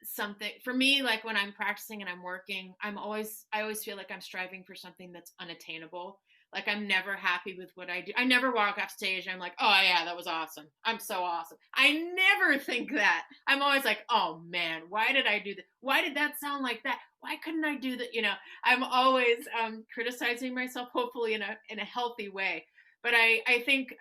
something. For me, like when I'm practicing and I'm working, I always feel like I'm striving for something that's unattainable. Like, I'm never happy with what I do. I never walk off stage and I'm like, oh yeah, that was awesome. I'm so awesome. I never think that. I'm always like, oh man, why did I do that? Why did that sound like that? Why couldn't I do that? You know, I'm always criticizing myself, hopefully in a healthy way. But I think,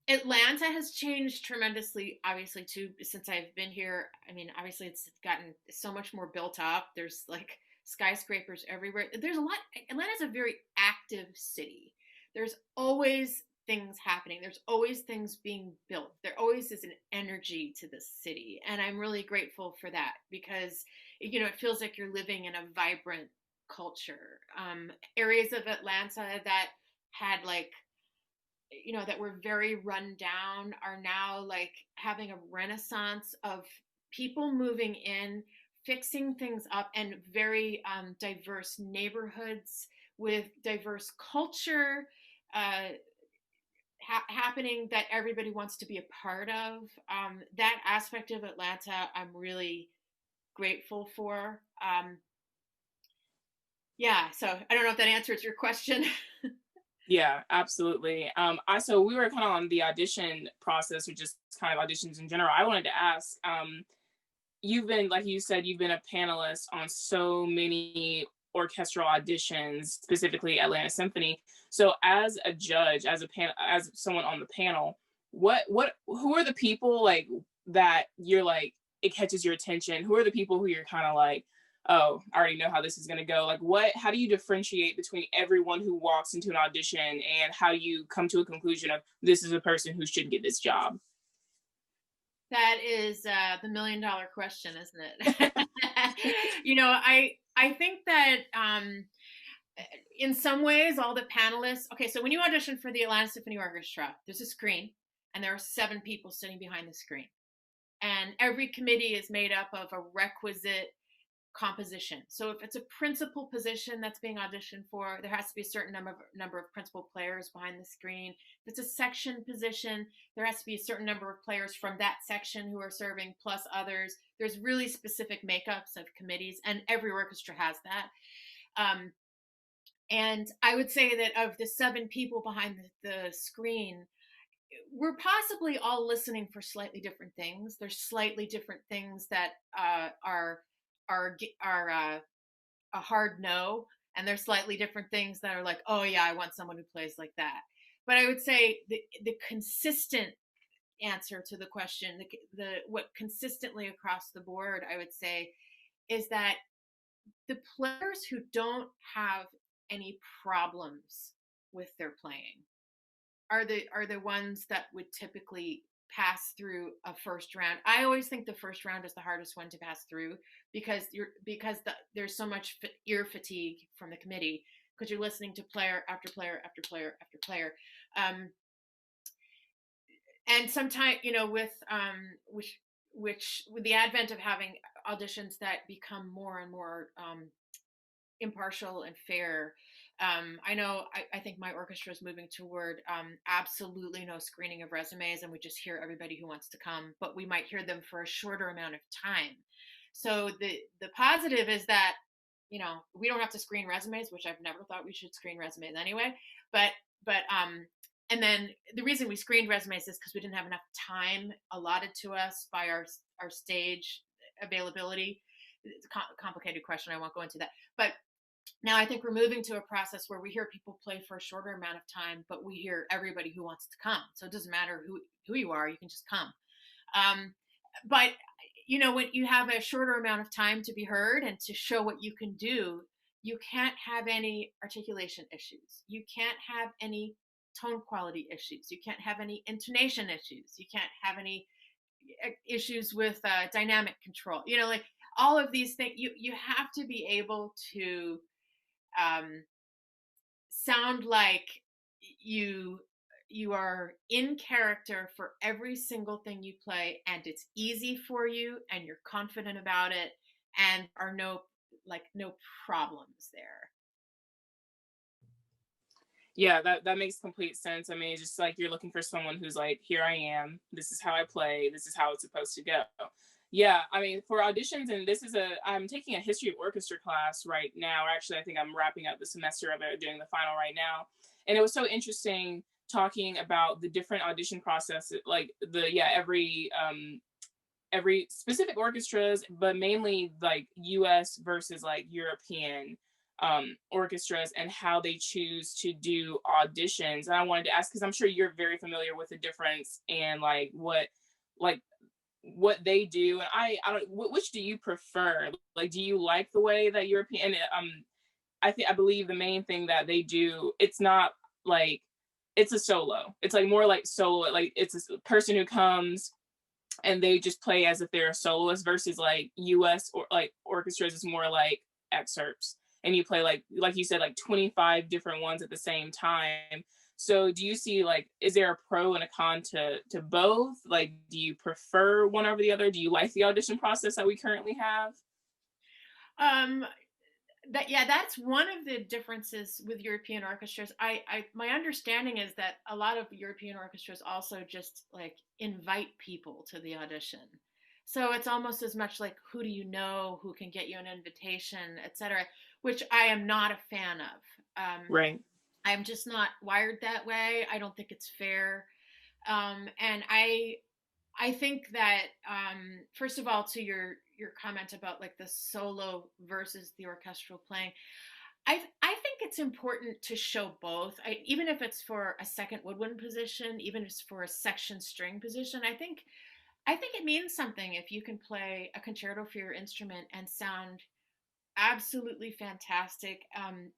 Atlanta has changed tremendously, obviously, too, since I've been here. I mean, obviously, it's gotten so much more built up. There's like skyscrapers everywhere. There's a lot. Atlanta's a very active city. There's always things happening. There's always things being built. There always is an energy to the city. And I'm really grateful for that, because, you know, it feels like you're living in a vibrant culture. Areas of Atlanta that had like, you know, that were very run down are now like having a renaissance of people moving in, fixing things up, and very diverse neighborhoods with diverse culture happening that everybody wants to be a part of. That aspect of Atlanta, I'm really grateful for. Yeah, so I don't know if that answers your question. Yeah, absolutely. So we were kind of on the audition process, or just kind of auditions in general. I wanted to ask, you've been, like you said, you've been a panelist on so many orchestral auditions, specifically Atlanta Symphony. So as a judge, as someone on the panel, who are the people like that you're like, it catches your attention? Who are the people who you're kind of like, oh, I already know how this is going to go? Like, how do you differentiate between everyone who walks into an audition, and how do you come to a conclusion of this is a person who should get this job? That is the $1 million question, isn't it? You know, I think that in some ways, all the panelists, okay, so when you audition for the Atlanta Symphony Orchestra, there's a screen, and there are 7 people sitting behind the screen. And every committee is made up of a requisite composition. So if it's a principal position that's being auditioned for, there has to be a certain number of principal players behind the screen. If it's a section position, there has to be a certain number of players from that section who are serving, plus others. There's really specific makeups of committees, and every orchestra has that. And I would say that of the 7 people behind the screen, we're possibly all listening for slightly different things. There's slightly different things that are a hard no, and there's slightly different things that are like, oh yeah, I want someone who plays like that. But I would say the consistent answer to the question, what consistently across the board, I would say, is that the players who don't have any problems with their playing are the ones that would typically pass through a first round. I always think the first round is the hardest one to pass through because there's so much ear fatigue from the committee because you're listening to player after player after player after player. And sometimes, with with the advent of having auditions that become more and more impartial and fair, I think my orchestra is moving toward absolutely no screening of resumes, and we just hear everybody who wants to come, but we might hear them for a shorter amount of time. So the positive is that we don't have to screen resumes, which I've never thought we should screen resumes anyway. But and then the reason we screened resumes is because we didn't have enough time allotted to us by our stage availability. It's a complicated question. I won't go into that. But now I think we're moving to a process where we hear people play for a shorter amount of time, but we hear everybody who wants to come. So it doesn't matter who you are, you can just come. But when you have a shorter amount of time to be heard and to show what you can do, you can't have any articulation issues. You can't have any tone quality issues. You can't have any intonation issues. You can't have any issues with dynamic control. Like all of these things, you have to be able to sound like you are in character for every single thing you play, and it's easy for you, and you're confident about it, and are no problems there. Yeah, that makes complete sense. I mean, it's just like you're looking for someone who's like, here I am, this is how I play, this is how it's supposed to go. Yeah, I mean, for auditions, and I'm taking a history of orchestra class right now. Actually, I think I'm wrapping up the semester of it, doing the final right now. And it was so interesting talking about the different audition processes, like every specific orchestras, but mainly like US versus like European orchestras and how they choose to do auditions. And I wanted to ask, because I'm sure you're very familiar with the difference and like what they do. And I don't, which do you prefer? Like, do you like the way that European, I believe the main thing that they do, it's not like, it's a solo. It's like more like solo, like it's a person who comes and they just play as if they're a soloist, versus like US or like orchestras is more like excerpts. And you play like you said, like 25 different ones at the same time. So do you see, like, is there a pro and a con to both? Like, do you prefer one over the other? Do you like the audition process that we currently have? That's one of the differences with European orchestras. My understanding is that a lot of European orchestras also just like invite people to the audition. So it's almost as much like, who do you know, who can get you an invitation, etc., which I am not a fan of. Right. I'm just not wired that way. I don't think it's fair. And I think that first of all, to your comment about like the solo versus the orchestral playing, I think it's important to show both. Even if it's for a second woodwind position, even if it's for a section string position, I think it means something if you can play a concerto for your instrument and sound absolutely fantastic,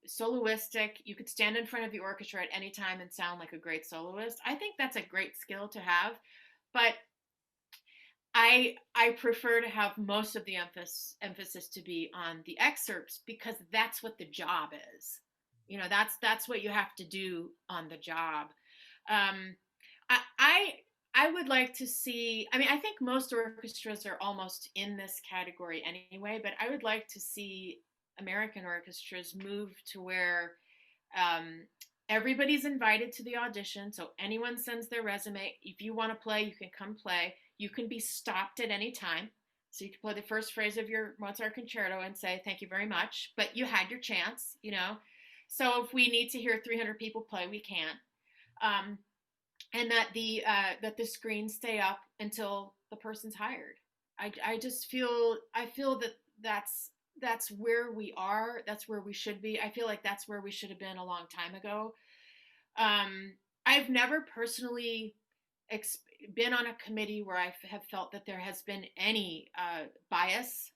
soloistic. You could stand in front of the orchestra at any time and sound like a great soloist. I think that's a great skill to have, but I prefer to have most of the emphasis to be on the excerpts, because that's what the job is. That's what you have to do on the job. I would like to see, I mean, I think most orchestras are almost in this category anyway, but I would like to see American orchestras move to where everybody's invited to the audition. So anyone sends their resume. If you want to play, you can come play. You can be stopped at any time. So you can play the first phrase of your Mozart concerto and say, thank you very much, but you had your chance, So if we need to hear 300 people play, we can. And that the screens stay up until the person's hired. I feel that that's where we are. That's where we should be. I feel like that's where we should have been a long time ago. I've never personally been on a committee where I have felt that there has been any bias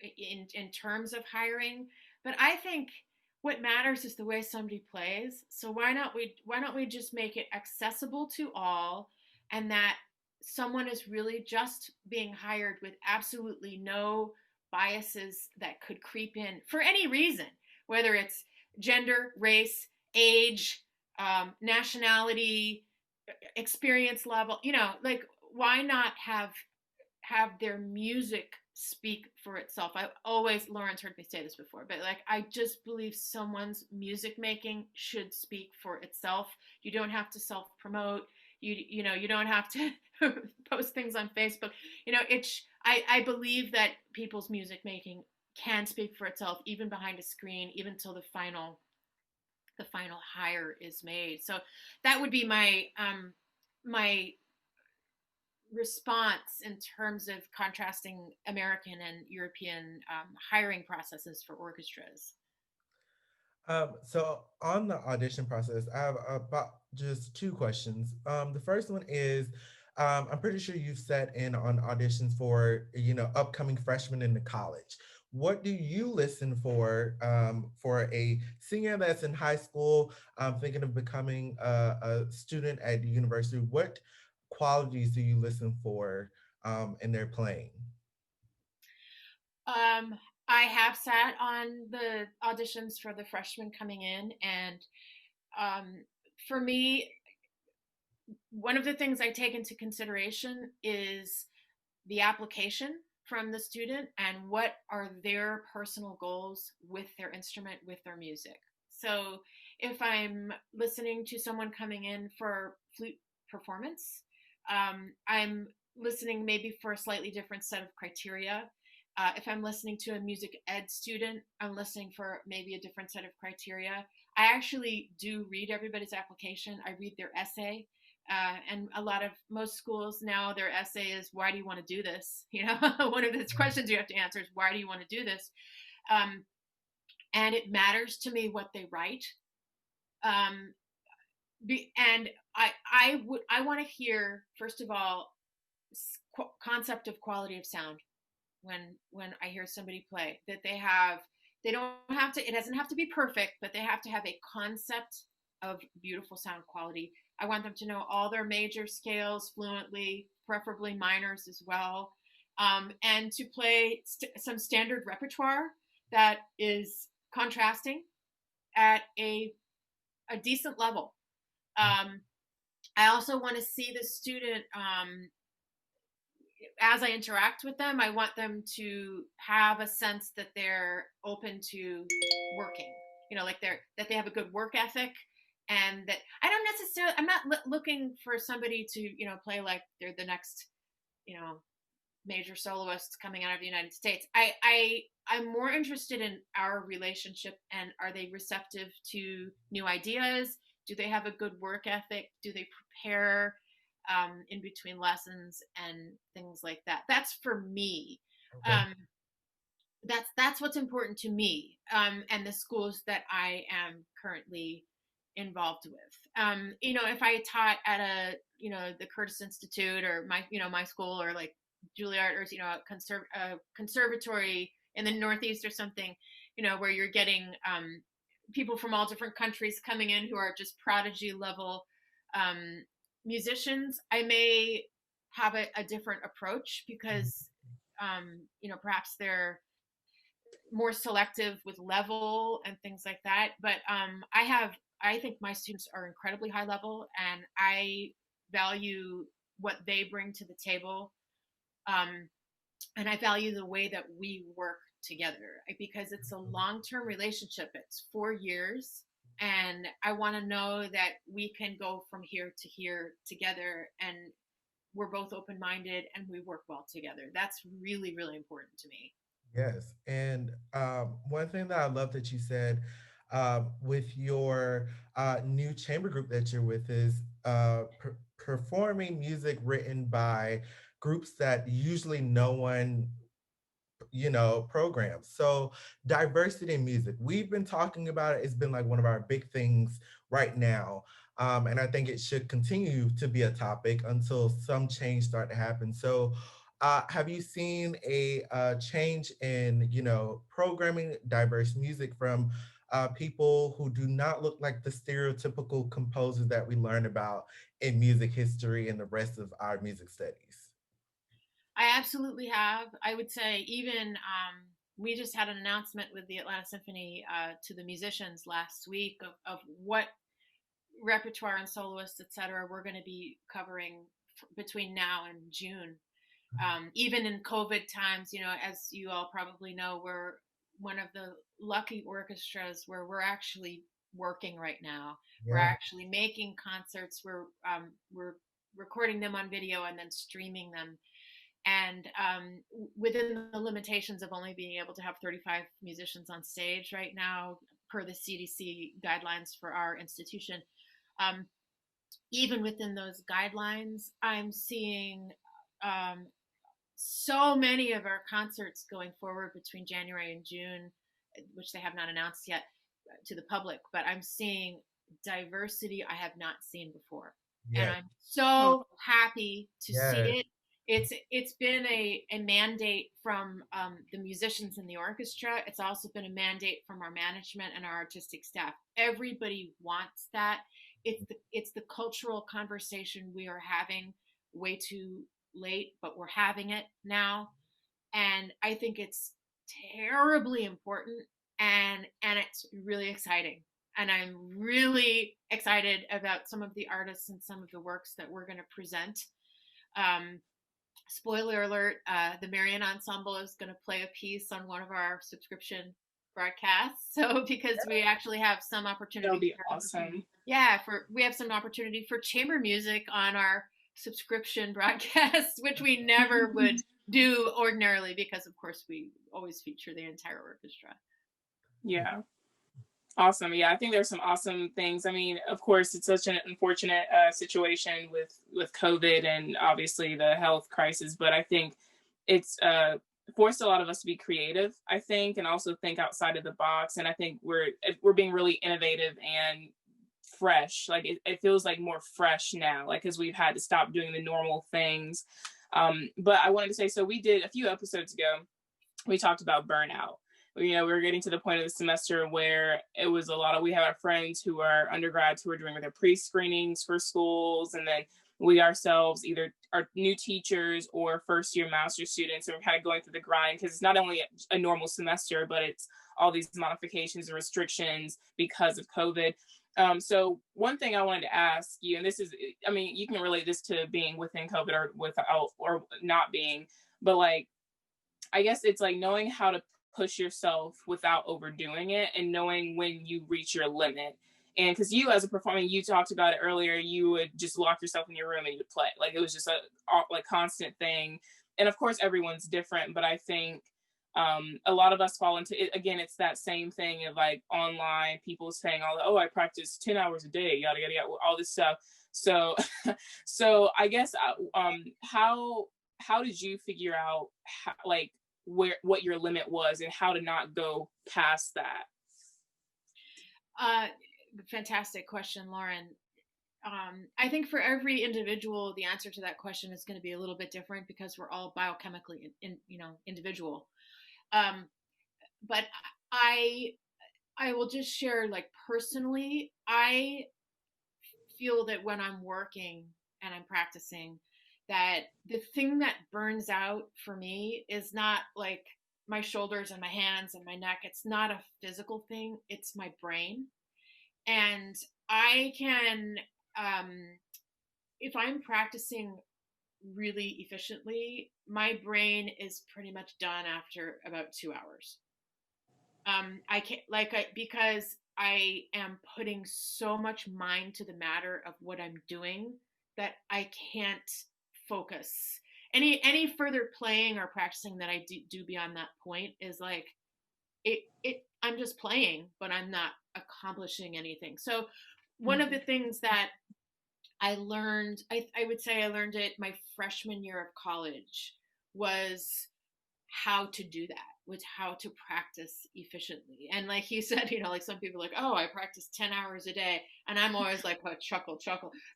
in terms of hiring, but I think what matters is the way somebody plays. So why don't we just make it accessible to all, and that someone is really just being hired with absolutely no biases that could creep in for any reason, whether it's gender, race, age, nationality, experience level, like, why not have their music speak for itself? I always, Lauren's heard me say this before, but like, I just believe someone's music making should speak for itself. You don't have to self promote. You don't have to post things on Facebook. I believe that people's music making can speak for itself, even behind a screen, even till the final hire is made. So that would be my response in terms of contrasting American and European hiring processes for orchestras. So on the audition process, I have about just two questions. The first one is, I'm pretty sure you've sat in on auditions for, upcoming freshmen into college. What do you listen for a senior that's in high school, thinking of becoming a student at the university? What qualities do you listen for in their playing? I have sat on the auditions for the freshmen coming in, and for me, one of the things I take into consideration is the application from the student and what are their personal goals with their instrument, with their music. So if I'm listening to someone coming in for flute performance, I'm listening maybe for a slightly different set of criteria. If I'm listening to a music ed student, I'm listening for maybe a different set of criteria. I actually do read everybody's application. I read their essay. And most schools now, their essay is, why do you want to do this? One of the questions you have to answer is, why do you want to do this? And it matters to me what they write. And I want to hear, first of all, concept of quality of sound. When I hear somebody play, that they don't have to, it doesn't have to be perfect, but they have to have a concept of beautiful sound quality. I want them to know all their major scales fluently, preferably minors as well, and to play some standard repertoire that is contrasting at a decent level. I also want to see the student, as I interact with them, I want them to have a sense that they're open to working, that they have a good work ethic, and that I'm not looking for somebody to, play like they're the next, major soloist coming out of the United States. I'm more interested in our relationship, and are they receptive to new ideas? Do they have a good work ethic? Do they prepare in between lessons and things like that? That's for me. Okay. That's what's important to me, and the schools that I am currently involved with. If I taught at the Curtis Institute, or my school, or like Juilliard, or a conservatory in the Northeast or something, where you're getting people from all different countries coming in who are just prodigy level musicians, I may have a different approach, because perhaps they're more selective with level and things like that. But I think my students are incredibly high level, and I value what they bring to the table, and I value the way that we work together, because it's a long-term relationship. It's 4 years. And I want to know that we can go from here to here together, and we're both open-minded and we work well together. That's really, really important to me. Yes. And one thing that I love that you said with your new chamber group that you're with is performing music written by groups that usually no one programs. So diversity in music, we've been talking about it. It's been like one of our big things right now. And I think it should continue to be a topic until some change start to happen. So Have you seen a change in, programming diverse music from people who do not look like the stereotypical composers that we learn about in music history and the rest of our music studies? I absolutely have. I would say even we just had an announcement with the Atlanta Symphony to the musicians last week of what repertoire and soloists, et cetera, we're going to be covering between now and June. Even in COVID times, as you all probably know, we're one of the lucky orchestras where we're actually working right now. We're Yeah. actually making concerts. We're recording them on video and then streaming them. And within the limitations of only being able to have 35 musicians on stage right now, per the CDC guidelines for our institution, even within those guidelines, I'm seeing so many of our concerts going forward between January and June, which they have not announced yet to the public, but I'm seeing diversity I have not seen before. And Yes. I'm so happy to see Yes. it. It's been a mandate from the musicians in the orchestra. It's also been a mandate from our management and our artistic staff. Everybody wants that. It's the cultural conversation we are having way too late, but we're having it now. And I think it's terribly important, and it's really exciting. And I'm really excited about some of the artists and some of the works that we're going to present. Spoiler alert, the Marian Ensemble is going to play a piece on one of our subscription broadcasts. So because we actually have some opportunity. That'll be awesome. Yeah, we have some opportunity for chamber music on our subscription broadcast, which we never would do ordinarily because, of course, we always feature the entire orchestra. Yeah. Awesome. Yeah, I think there's some awesome things. I mean, of course, it's such an unfortunate situation with COVID and obviously the health crisis, but I think it's forced a lot of us to be creative, I think, and also think outside of the box. And I think we're being really innovative and fresh. Like it feels like more fresh now, like because we've had to stop doing the normal things. But I wanted to say, so we did a few episodes ago, we talked about burnout. We were getting to the point of the semester where it was we have our friends who are undergrads who are doing their pre-screenings for schools, and then we ourselves either are new teachers or first year master's students, and we're kind of going through the grind because it's not only a normal semester, but it's all these modifications and restrictions because of COVID. So one thing I wanted to ask you, and this is, I mean, you can relate this to being within COVID or without or not being, but like, I guess it's like knowing how to push yourself without overdoing it and knowing when you reach your limit. And because you as a performer, you talked about it earlier, you would just lock yourself in your room and you would play. Like it was just a like constant thing. And of course, everyone's different, but I think a lot of us fall into it. Again, it's that same thing of like online people saying I practice 10 hours a day, yada, yada, yada, all this stuff. So, so I guess how did you figure out what your limit was and how to not go past that? Fantastic question, Lauren. I think for every individual, the answer to that question is going to be a little bit different because we're all biochemically individual. But I will just share, like, personally, I feel that when I'm working and I'm practicing, that the thing that burns out for me is not like my shoulders and my hands and my neck. It's not a physical thing. It's my brain. And I can, if I'm practicing really efficiently, my brain is pretty much done after about 2 hours. I can't, because I am putting so much mind to the matter of what I'm doing that I can't focus. Any further playing or practicing that I do beyond that point is like I'm just playing, but I'm not accomplishing anything. So one of the things that I learned, I would say I learned it my freshman year of college, was how to do that, with how to practice efficiently. And like you said, like some people are like, oh, I practice 10 hours a day. And I'm always like, oh, chuckle,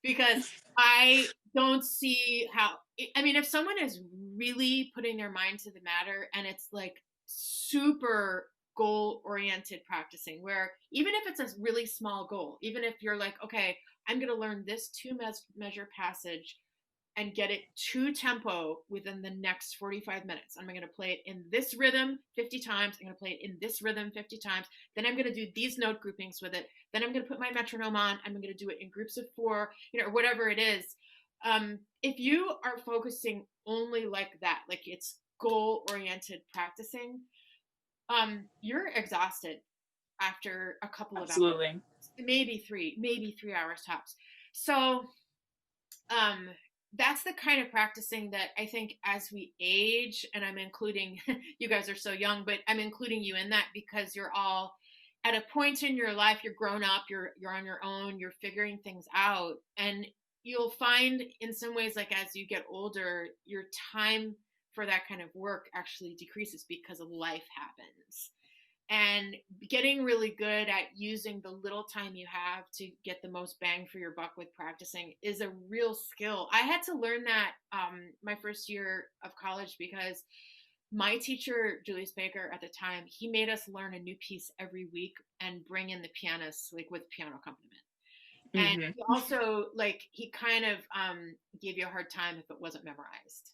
because I don't see how I mean, if someone is really putting their mind to the matter and it's like super goal oriented practicing, where even if it's a really small goal, even if you're like, okay, I'm going to learn this measure passage and get it to tempo within the next 45 minutes. I'm going to play it in this rhythm 50 times. I'm going to play it in this rhythm 50 times. Then I'm going to do these note groupings with it. Then I'm going to put my metronome on. I'm going to do it in groups of 4, or whatever it is. If you are focusing only like that, like it's goal-oriented practicing, you're exhausted after a couple of hours, maybe 3 hours tops. So, that's the kind of practicing that I think as we age, and I'm including, you guys are so young, but I'm including you in that because you're all at a point in your life, you're grown up, you're on your own, you're figuring things out. And you'll find in some ways, like as you get older, your time for that kind of work actually decreases because life happens. And getting really good at using the little time you have to get the most bang for your buck with practicing is a real skill. I had to learn that my first year of college because my teacher, Julius Baker, at the time, he made us learn a new piece every week and bring in the pianists like with piano accompaniment. And he also, like, he kind of gave you a hard time if it wasn't memorized.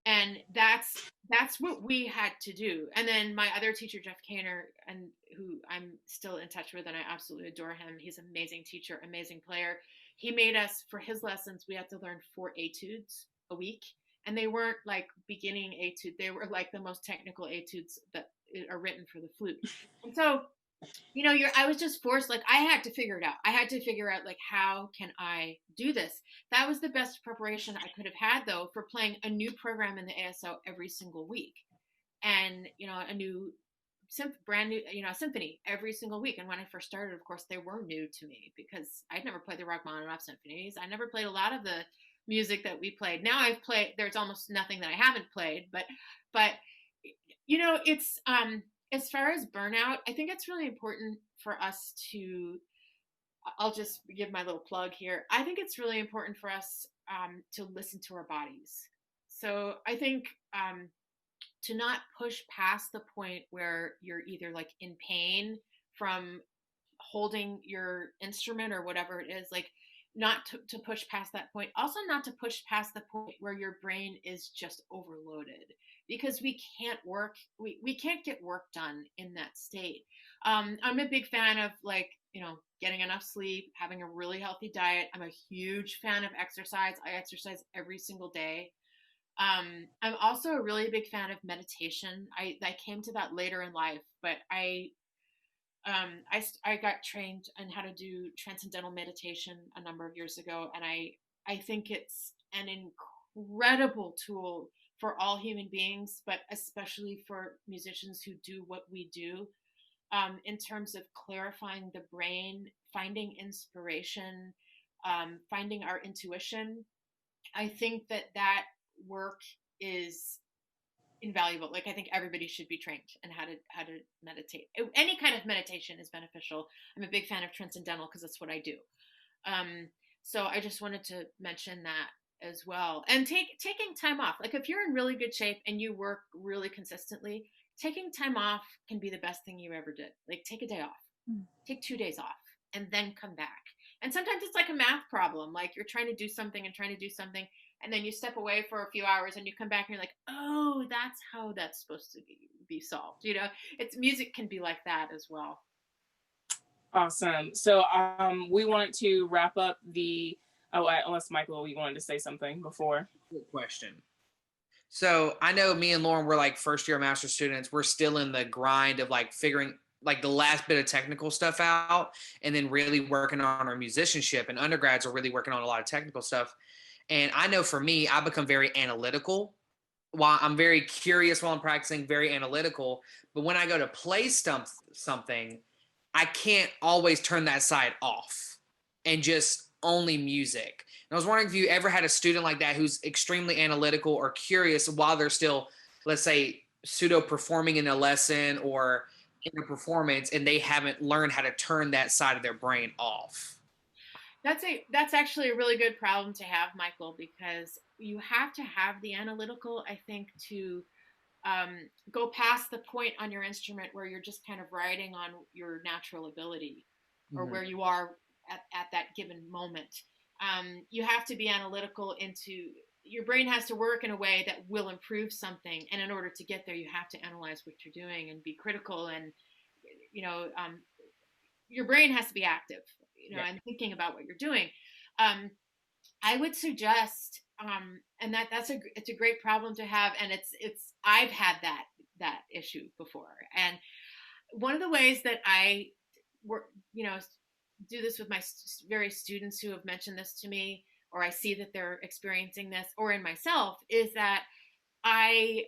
And that's what we had to do. And then my other teacher, Jeff Kaner, and who I'm still in touch with, and I absolutely adore him. He's an amazing teacher, amazing player. He made us, for his lessons, we had to learn 4 etudes a week. And they weren't like beginning etudes. They were like the most technical etudes that are written for the flute. And so, I was just forced, like, I had to figure it out. I had to figure out, like, how can I do this? That was the best preparation I could have had, though, for playing a new program in the ASO every single week. And, a new, brand new, symphony every single week. And when I first started, of course, they were new to me because I'd never played the Rachmaninoff symphonies. I never played a lot of the music that we played. Now I've played, there's almost nothing that I haven't played, but, it's, as far as burnout, I think it's really important for us to, I'll just give my little plug here. I think it's really important for us to listen to our bodies. So I think to not push past the point where you're either like in pain from holding your instrument or whatever it is, like not to push past that point. Also not to push past the point where your brain is just overloaded, because we can't get work done in that state. I'm a big fan of getting enough sleep, having a really healthy diet. I'm a huge fan of exercise. I exercise every single day. I'm also a really big fan of meditation. I came to that later in life, but I got trained on how to do transcendental meditation a number of years ago, and I think it's an incredible tool for all human beings, but especially for musicians who do what we do, in terms of clarifying the brain, finding inspiration, finding our intuition. I think that work is invaluable. Like, I think everybody should be trained in how to meditate. Any kind of meditation is beneficial. I'm a big fan of transcendental because that's what I do. So I just wanted to mention that as well. And taking time off. Like, if you're in really good shape and you work really consistently, taking time off can be the best thing you ever did. Like, take a day off, take 2 days off, and then come back. And sometimes it's like a math problem. Like, you're trying to do something, and then you step away for a few hours and you come back and you're like, oh, that's how that's supposed to be solved. It's music can be like that as well. Awesome. So we wanted to wrap up unless Michael, you wanted to say something before. Good question. So I know me and Lauren were like first year master students. We're still in the grind of like figuring like the last bit of technical stuff out, and then really working on our musicianship. And undergrads are really working on a lot of technical stuff. And I know for me, I become very analytical. While I'm very curious while I'm practicing, very analytical. But when I go to play something, I can't always turn that side off and just only music. And I was wondering if you ever had a student like that who's extremely analytical or curious while they're still, let's say, pseudo performing in a lesson or in a performance, and they haven't learned how to turn that side of their brain off. That's actually a really good problem to have, Michael, because you have to have the analytical, I think, to go past the point on your instrument where you're just kind of riding on your natural ability or where you are at that given moment. You have to be analytical into, your brain has to work in a way that will improve something. And in order to get there, you have to analyze what you're doing and be critical. And, your brain has to be active, and thinking about what you're doing. I would suggest, and it's a great problem to have. And I've had that issue before. And one of the ways that I work, do this with my various students who have mentioned this to me, or I see that they're experiencing this, or in myself, is that I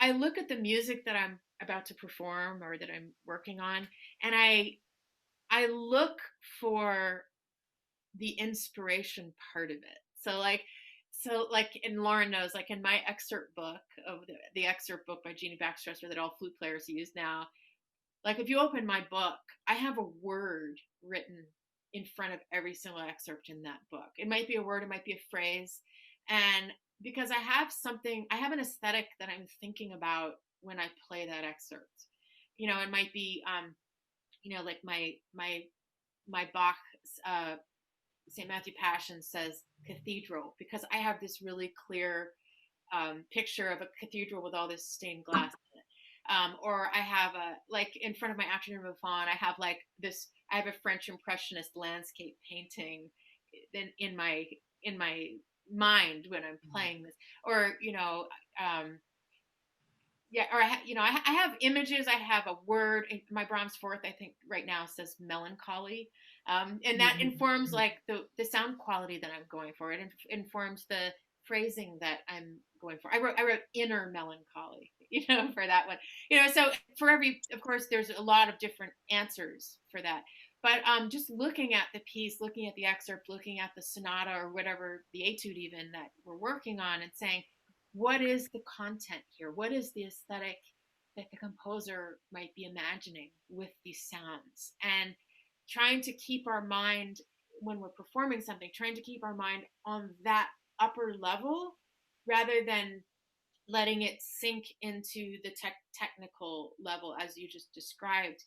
look at the music that I'm about to perform or that I'm working on, and I look for the inspiration part of it. So like, and Lauren knows, like in my excerpt book of the excerpt book by Jeannie Backstresser that all flute players use now, like if you open my book, I have a word written in front of every single excerpt in that book. It might be a word, it might be a phrase. And because I have an aesthetic that I'm thinking about when I play that excerpt. It might be, like my Bach, St. Matthew Passion says cathedral, because I have this really clear picture of a cathedral with all this stained glass in it. Or I have like in front of my Afternoon of Fawn, I have a French Impressionist landscape painting in my mind when I'm playing this. Or, or I have images, I have a word. My Brahms Fourth, I think right now says melancholy. And that informs like the sound quality that I'm going for. It informs the phrasing that I'm going for. I wrote inner melancholy, for that one. So for of course, there's a lot of different answers for that. But just looking at the piece, looking at the excerpt, looking at the sonata or whatever, the etude even that we're working on, and saying, what is the content here? What is the aesthetic that the composer might be imagining with these sounds? And trying to keep our mind, when we're performing something, trying to keep our mind on that upper level rather than letting it sink into the technical level as you just described.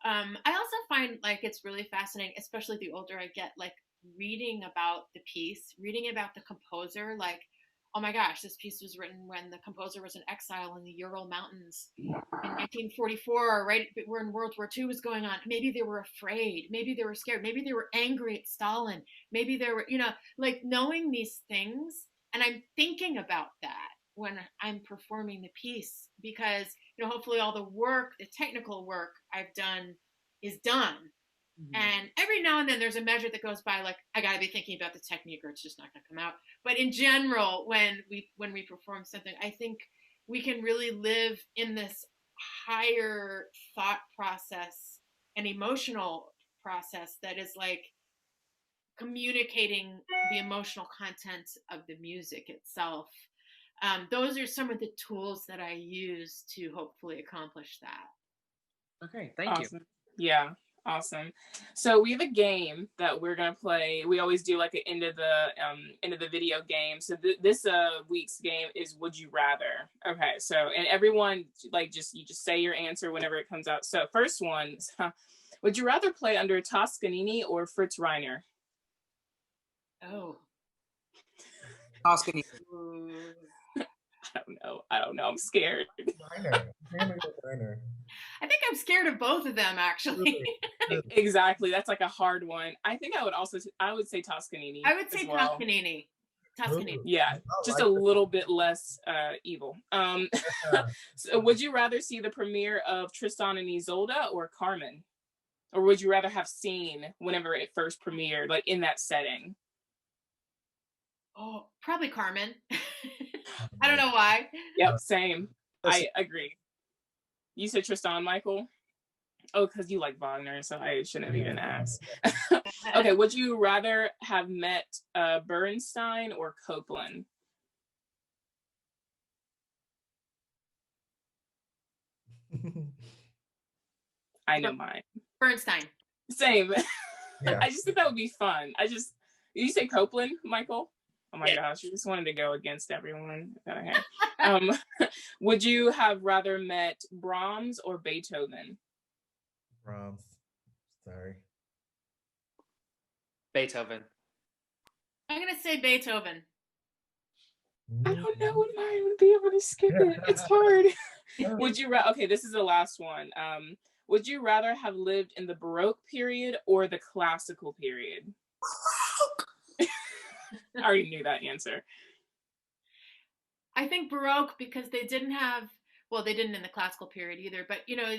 I also find like it's really fascinating, especially the older I get, like reading about the piece, reading about the composer, like, oh my gosh, this piece was written when the composer was in exile in the Ural Mountains in 1944, right when World War II was going on. Maybe they were afraid. Maybe they were scared. Maybe they were angry at Stalin. Maybe they were, like knowing these things. And I'm thinking about that when I'm performing the piece, because, hopefully all the work, the technical work I've done is done. And every now and then there's a measure that goes by, like, I got to be thinking about the technique or it's just not going to come out. But in general, when we perform something, I think we can really live in this higher thought process and emotional process that is like communicating the emotional content of the music itself. Those are some of the tools that I use to hopefully accomplish that. Okay, thank you. Yeah. Awesome. So we have a game that we're gonna play. We always do like an end of the video game. So this week's game is Would You Rather. Okay. So, and everyone, like, you just say your answer whenever it comes out. So first one, would you rather play under Toscanini or Fritz Reiner? Oh, Toscanini. I don't know. I'm scared. Reiner. I think I'm scared of both of them, actually. Exactly. That's like a hard one. I think I would say Toscanini. I would say well. Toscanini. Yeah, just a little bit less evil. So would you rather see the premiere of Tristan and Isolde or Carmen? Or would you rather have seen whenever it first premiered, like in that setting? Oh, probably Carmen. I don't know why. Yep, same. I agree. You said Tristan, Michael? Oh, because you like Wagner, so I shouldn't have even asked. Okay, would you rather have met Bernstein or Copland? I know mine. Bernstein. Same. Yeah. I just think that would be fun. You say Copland, Michael? Oh my gosh, you just wanted to go against everyone. Okay. Would you have rather met Brahms or Beethoven? Brahms. Sorry. Beethoven. I'm going to say Beethoven. I don't know if I would be able to skip it. It's hard. Would you okay, this is the last one. Would you rather have lived in the Baroque period or the classical period? I already knew that answer. I think Baroque, because they didn't have, well, they didn't in the classical period either, but you know,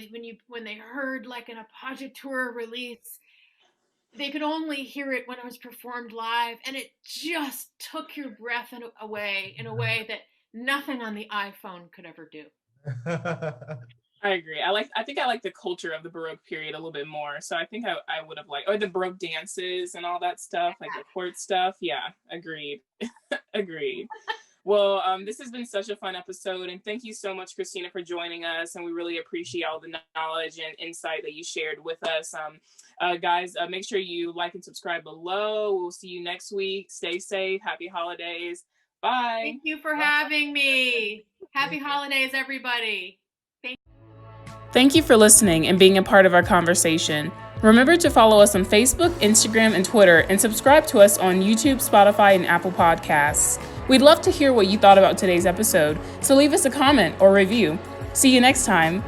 when they heard like an appoggiatura release, they could only hear it when it was performed live, and it just took your breath away in a way that nothing on the iPhone could ever do. I agree. I think I like the culture of the Baroque period a little bit more. So I think I would have liked, or the Baroque dances and all that stuff, like the court stuff. Yeah, agreed. Agreed. Well, this has been such a fun episode, and thank you so much, Christina, for joining us. And we really appreciate all the knowledge and insight that you shared with us. Guys, make sure you like and subscribe below. We'll see you next week. Stay safe. Happy holidays. Bye. Thank you for having me. Happy holidays, everybody. Thank you for listening and being a part of our conversation. Remember to follow us on Facebook, Instagram, and Twitter, and subscribe to us on YouTube, Spotify, and Apple Podcasts. We'd love to hear what you thought about today's episode, so leave us a comment or review. See you next time.